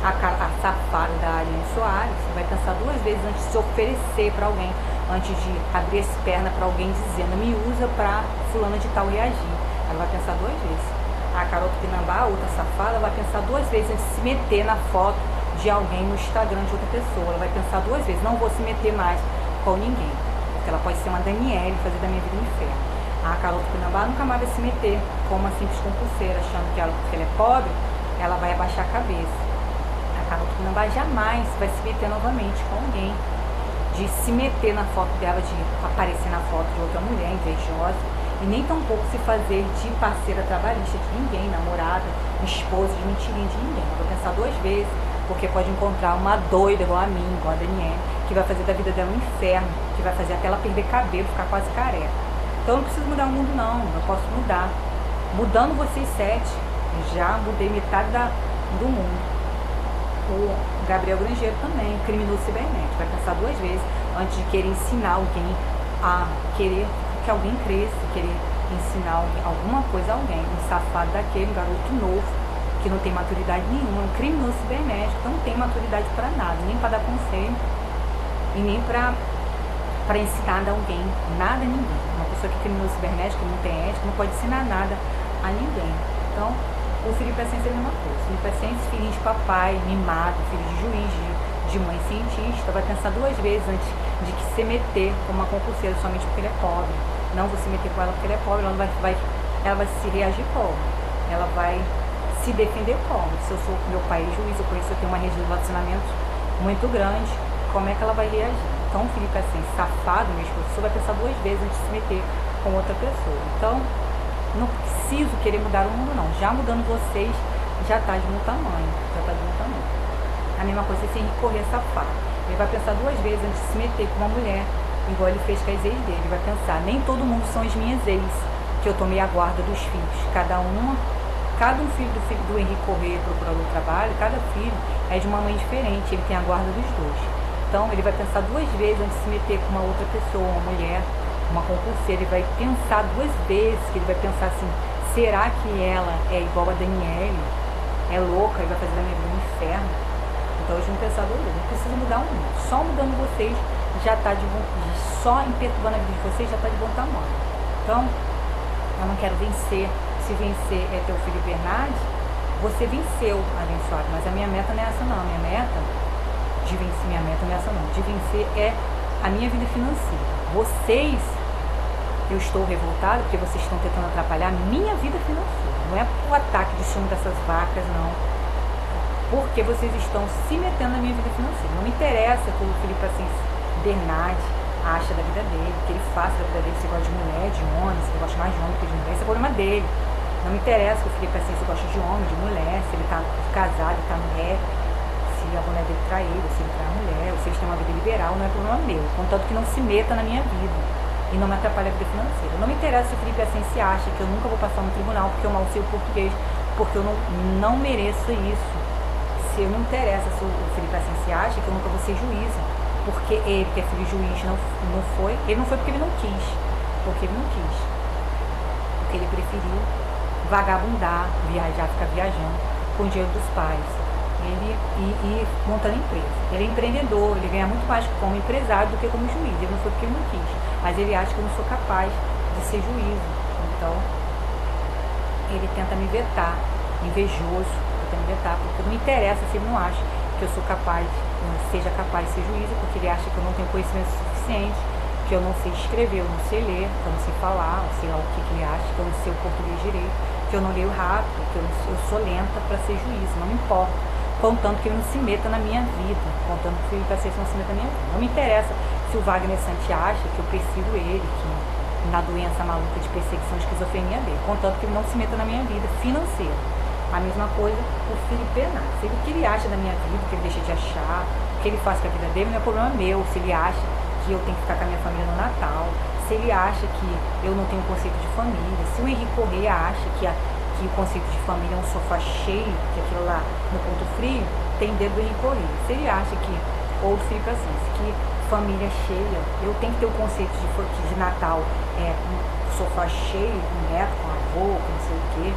A safada da Ariane Soares vai pensar 2 vezes antes de se oferecer para alguém, antes de abrir as pernas para alguém dizendo me usa para fulana de tal reagir. Ela vai pensar 2 vezes. A Carol Tupinambá, outra safada, vai pensar 2 vezes antes de se meter na foto de alguém no Instagram de outra pessoa. Ela vai pensar 2 vezes, não vou se meter mais com ninguém, porque ela pode ser uma Daniele, fazer da minha vida um inferno. A Carol Tupinambá nunca mais vai se meter com uma simples compulseira, achando que ela, porque ela é pobre, ela vai abaixar a cabeça. A Carol Tupinambá jamais vai se meter novamente com alguém, de se meter na foto dela, de aparecer na foto de outra mulher invejosa, e nem tampouco se fazer de parceira trabalhista de ninguém, namorada, esposa, de mentirinha de ninguém. Ela vai pensar 2 vezes, porque pode encontrar uma doida igual a mim, igual a Daniele, que vai fazer da vida dela um inferno, que vai fazer até ela perder cabelo, ficar quase careca. Então eu não preciso mudar o mundo não, eu posso mudar. Mudando vocês 7, já mudei metade do mundo. O Gabriel Grangeiro também, criminoso cibernético, vai pensar duas vezes antes de querer ensinar alguém a querer que alguém cresça, querer ensinar alguma coisa a alguém. Um safado daquele, um garoto novo, que não tem maturidade nenhuma, um criminoso cibernético, não tem maturidade para nada, nem para dar conselho e nem para ensinar a alguém, nada a ninguém. Uma pessoa que é criminoso cibernético, não tem ética, não pode ensinar nada a ninguém. Então, o Felipe Ascense é a mesma coisa. Felipe Ascense, filhinho de papai, mimado, filho de juiz, de mãe cientista, vai pensar duas vezes antes de que se meter com uma concurseira somente porque ele é pobre. Não vou se meter com ela porque ele é pobre, ela vai se reagir pobre. Ela vai se defender pobre. Se eu sou, meu pai é juiz, eu tenho uma rede de relacionamento muito grande, como é que ela vai reagir? Então, o Felipe Ascense, safado, meu professor, vai pensar duas vezes antes de se meter com outra pessoa. Então, não preciso querer mudar o mundo, não. Já mudando vocês, já está de bom tamanho. A mesma coisa se Henrique Corrêa safado. Ele vai pensar duas vezes antes de se meter com uma mulher, igual ele fez com as ex dele. Ele vai pensar, nem todo mundo são as minhas ex, que eu tomei a guarda dos filhos. Cada um filho do Henrique Corrêa, procurador do trabalho, cada filho é de uma mãe diferente, ele tem a guarda dos dois. Então, ele vai pensar duas vezes antes de se meter com uma outra pessoa, uma mulher, uma concurseira. Ele vai pensar duas vezes, que ele vai pensar assim, será que ela é igual a Daniele? É louca e vai fazer da minha vida um inferno? Então, hoje não pensar duas vezes, não precisa mudar o mundo. Só mudando vocês já está de bom, só perturbando a vida de vocês já está de bom tamanho. Então, eu não quero vencer. Se vencer é ter o filho Bernardes, você venceu, abençoado, mas a minha meta não é essa não. A minha meta não é essa não. De vencer é a minha vida financeira. Vocês, eu estou revoltada porque vocês estão tentando atrapalhar a minha vida financeira. Não é o ataque de ciúme dessas vacas, não. Porque vocês estão se metendo na minha vida financeira. Não me interessa que o Felipe Ascense Bernardes acha da vida dele, que ele faça da vida dele, se gosta de mulher, de homem, se ele gosta mais de homem que de mulher, esse é o problema dele. Não me interessa que o Felipe Ascense gosta de homem, de mulher, se ele está casado, está no ré, se a mulher dele trai ele, se ele trai a mulher, ou se eles têm uma vida liberal, não é problema meu. Contanto que não se meta na minha vida e não me atrapalhe a vida financeira. Não me interessa se o Felipe Ascense acha que eu nunca vou passar no tribunal porque eu mal sei o português, porque eu não mereço isso. Se não interessa se o Felipe Ascense acha que eu nunca vou ser juíza, porque ele, que é filho de juiz, não foi. Ele não foi porque ele não quis, porque ele preferiu vagabundar, viajar, ficar viajando com o dinheiro dos pais. Ele e montando empresa. Ele é empreendedor, ele ganha muito mais como empresário do que como juiz. Ele não foi porque ele não quis, mas ele acha que eu não sou capaz de ser juízo. Então, ele tenta me vetar, invejoso, tenta me vetar, porque não me interessa se ele não acha que eu sou capaz, não seja capaz de ser juíza, porque ele acha que eu não tenho conhecimento suficiente, que eu não sei escrever, eu não sei ler, que eu não sei falar, sei lá o que ele acha, que eu não sei o português direito, que eu não leio rápido, que eu sou lenta para ser juíza, não me importa. Contanto que ele não se meta na minha vida, contanto que o Felipe Ascense não se meta na minha vida. Não me interessa se o Wagner Santi acha que eu persigo ele, que na doença maluca de perseguição e esquizofrenia dele, contanto que ele não se meta na minha vida financeira. A mesma coisa o Felipe Bernardes. Se o que ele acha da minha vida, o que ele deixa de achar, o que ele faz com a vida dele, não é problema meu. Se ele acha que eu tenho que ficar com a minha família no Natal, se ele acha que eu não tenho conceito de família, se o Henrique Corrêa acha que o conceito de família é um sofá cheio, que aquilo lá no ponto frio, tem dedo do Henrique Corrêa. Se ele acha que, ou do Felipe Ascense, que família cheia, eu tenho que ter o conceito de Natal, um sofá cheio, com neto, com avô, com não sei o quê.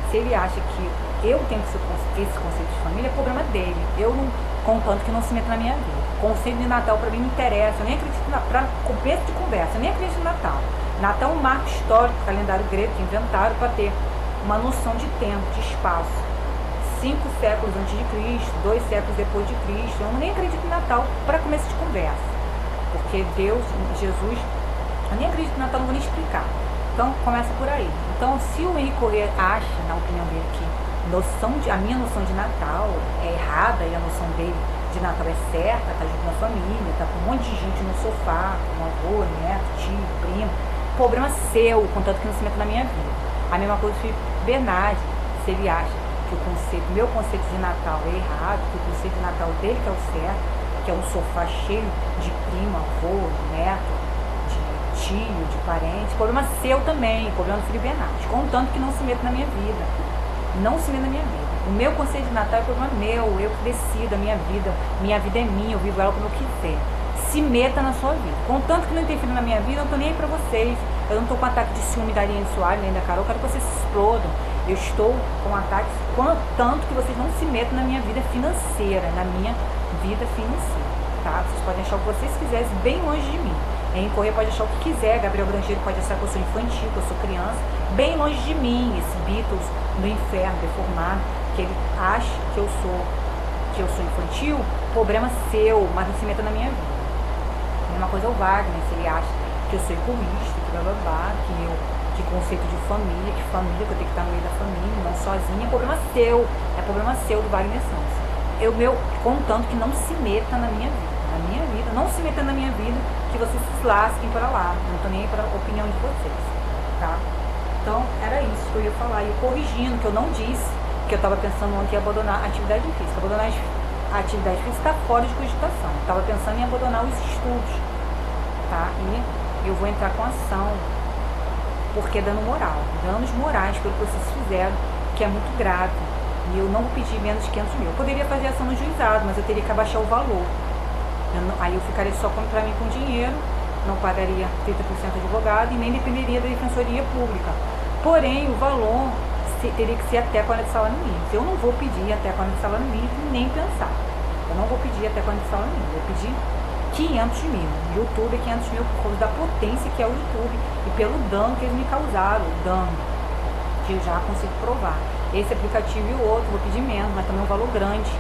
Se ele acha que eu tenho que ter esse conceito de família, é problema dele. Eu não, contanto que não se meta na minha vida. O conceito de Natal para mim não interessa, eu nem acredito para começo de conversa, eu nem acredito no Natal. Natal é um marco histórico, calendário grego que inventaram para ter uma noção de tempo, de espaço. 5 séculos antes de Cristo, 2 séculos depois de Cristo. Eu nem acredito no Natal para começo de conversa. Porque Deus, Jesus, eu nem acredito no Natal, não vou nem explicar. Então, começa por aí. Então, se o Henrique Corrêa acha, na opinião dele, que a minha noção de Natal é errada e a noção dele de Natal é certa, tá junto na família, tá com um monte de gente no sofá, com avô, neto, tio, primo, problema seu, contanto que não se meta na minha vida. A mesma coisa que Bernardes, se ele acha que meu conceito de Natal é errado, que o conceito de Natal dele que é o certo, que é um sofá cheio de primo, avô, neto, de tio, de parente, problema seu também, problema do Felipe Bernardes, contanto que não se meta na minha vida. Não se meta na minha vida. O meu conceito de Natal é problema meu, eu que decido a minha vida é minha, eu vivo ela como eu quiser. Se meta na sua vida. Contanto que não interfira na minha vida, eu não tô nem aí pra vocês. Eu não tô com ataque de ciúme da Ariane Soares, nem da Carol, eu quero que vocês se explodam. Eu estou com ataques, tanto que vocês não se metam na minha vida financeira, tá? Vocês podem achar o que vocês quiserem, bem longe de mim. Em Correia pode achar o que quiser, Gabriel Grangeiro pode achar que eu sou infantil, que eu sou criança, bem longe de mim, esse Beatles do inferno, deformado, que ele acha que eu sou infantil, problema seu, mas não se meta na minha vida. A mesma coisa é o Wagner, se ele acha que eu sou egoísta, que blá blá blá, que conceito de família, que eu tenho que estar no meio da família, não sozinha, é problema seu do Wagner Santos. Contanto que não se meta na minha vida, não se meta na minha vida, que vocês se lasquem para lá, não tô nem aí para a opinião de vocês, tá? Então, era isso que eu ia falar, e eu corrigindo, que eu não disse, que eu estava pensando ontem em abandonar a atividade física. Abandonar a atividade física está fora de cogitação, eu estava pensando em abandonar os estudos, tá? E eu vou entrar com ação, porque é danos morais pelo que vocês fizeram, que é muito grave. E eu não vou pedir menos de 500 mil. Eu poderia fazer ação no juizado, mas eu teria que abaixar o valor. Aí eu ficaria só para mim com dinheiro, não pagaria 30% de advogado e nem dependeria da defensoria pública. Porém, o valor teria que ser até 40 salários mínimos. Eu não vou pedir até 40 salários mínimos, nem pensar. Eu não vou pedir até 40 salários mínimos. Eu vou pedir 500 mil. YouTube é 500 mil por causa da potência que é o YouTube e pelo dano que eles me causaram, o dano que eu já consigo provar. Esse aplicativo e o outro, vou pedir menos, mas também um valor grande,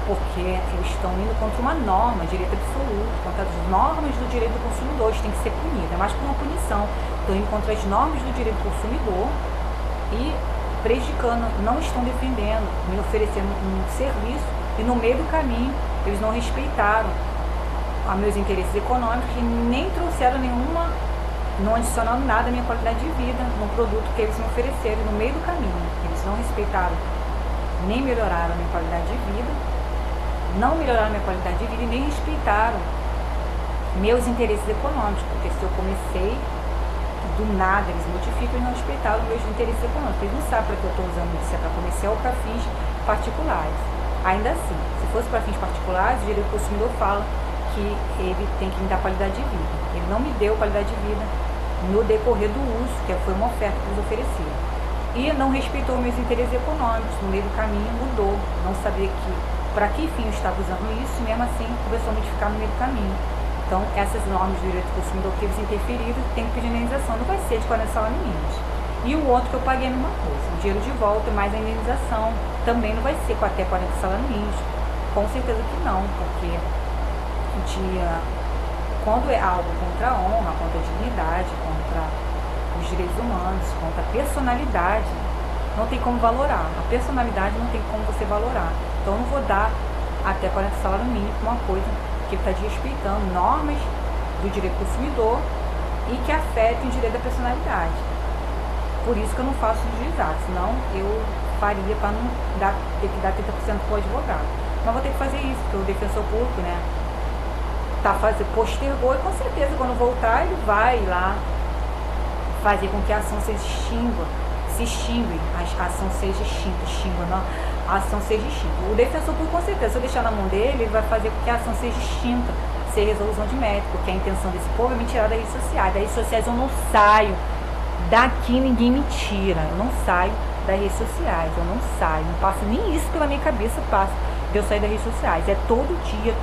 porque eles estão indo contra uma norma, direito absoluto, contra as normas do direito do consumidor, isso tem que ser punido, é mais por uma punição. Estão indo contra as normas do direito do consumidor e prejudicando, não estão defendendo, me oferecendo um serviço e no meio do caminho eles não respeitaram a meus interesses econômicos e nem trouxeram não adicionaram nada à minha qualidade de vida no produto que eles me ofereceram no meio do caminho. Eles não respeitaram, nem melhoraram a minha qualidade de vida, e nem respeitaram meus interesses econômicos, porque se eu comecei do nada, eles modificam e não respeitaram meus interesses econômicos. Eles não sabem para que eu estou usando isso, se é para comercial ou para fins particulares. Ainda assim, se fosse para fins particulares, o direito do consumidor fala que ele tem que me dar qualidade de vida. Ele não me deu qualidade de vida no decorrer do uso, que foi uma oferta que eles ofereceram. E não respeitou meus interesses econômicos. No meio do caminho mudou. Não sabia para que fim eu estava usando isso, e mesmo assim começou a modificar no meio do caminho. Então, essas normas do direito do consumidor que eles interferiram, tem que pedir indenização. Não vai ser de 40 salários mínimos. E o outro que eu paguei a mesma coisa. O dinheiro de volta mais a indenização. Também não vai ser com até 40 salários mínimos. Com certeza que não, porque quando é algo contra a honra, contra a dignidade, contra os direitos humanos, contra a personalidade, não tem como valorar. A personalidade não tem como você valorar. Então eu não vou dar até 40 salários mínimos para uma coisa que está desrespeitando normas do direito do consumidor e que afetem o direito da personalidade. Por isso que eu não faço juizado, senão eu faria para não ter que dar 30% para o advogado. Mas vou ter que fazer isso, porque o defensor público, postergou, e com certeza quando voltar ele vai lá fazer com que a ação se extingue, a ação seja extinta, a ação seja extinta. O defensor público, com certeza, se eu deixar na mão dele, ele vai fazer com que a ação seja extinta, ser resolução de mérito, porque a intenção desse povo é me tirar das redes sociais. Das redes sociais eu não saio, daqui ninguém me tira, eu não saio das redes sociais, eu não passo nem isso pela minha cabeça, de eu sair das redes sociais. É todo dia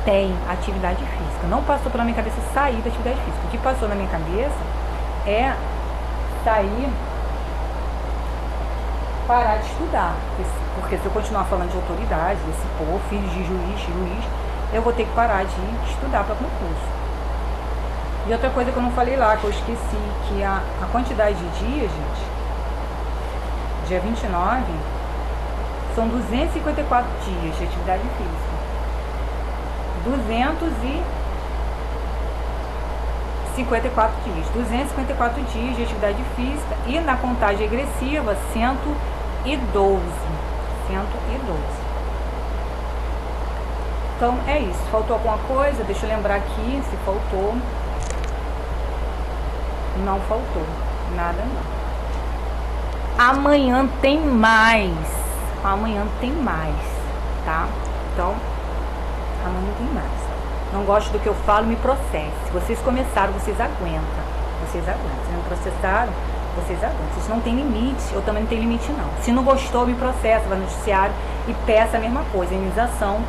tem atividade física. Não passou pela minha cabeça sair da atividade física. O que passou na minha cabeça é sair, parar de estudar. Porque se eu continuar falando de autoridade, desse povo, filho de juiz, eu vou ter que parar de estudar para concurso. E outra coisa que eu não falei lá, que eu esqueci, que a quantidade de dias, gente, dia 29, são 254 dias de atividade física. 254 dias. 254 dias de atividade física e na contagem regressiva, 112. Então, é isso. Faltou alguma coisa? Deixa eu lembrar aqui se faltou. Não faltou. Nada não. Amanhã tem mais. Amanhã tem mais, tá? Então, amanhã tem mais. Não gosto do que eu falo, me processe. Se vocês começaram, vocês aguentam. Vocês aguentam. Se não processaram, vocês aguentam. Vocês não tem limite, eu também não tenho limite não. Se não gostou, me processa, vai no judiciário e peça a mesma coisa, indenização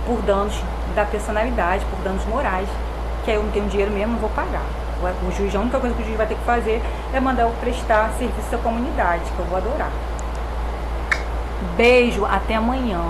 por danos da personalidade, por danos morais, que aí eu não tenho dinheiro mesmo, não vou pagar. O juiz, a única coisa que o juiz vai ter que fazer é mandar eu prestar serviço à comunidade, que eu vou adorar. Beijo, até amanhã.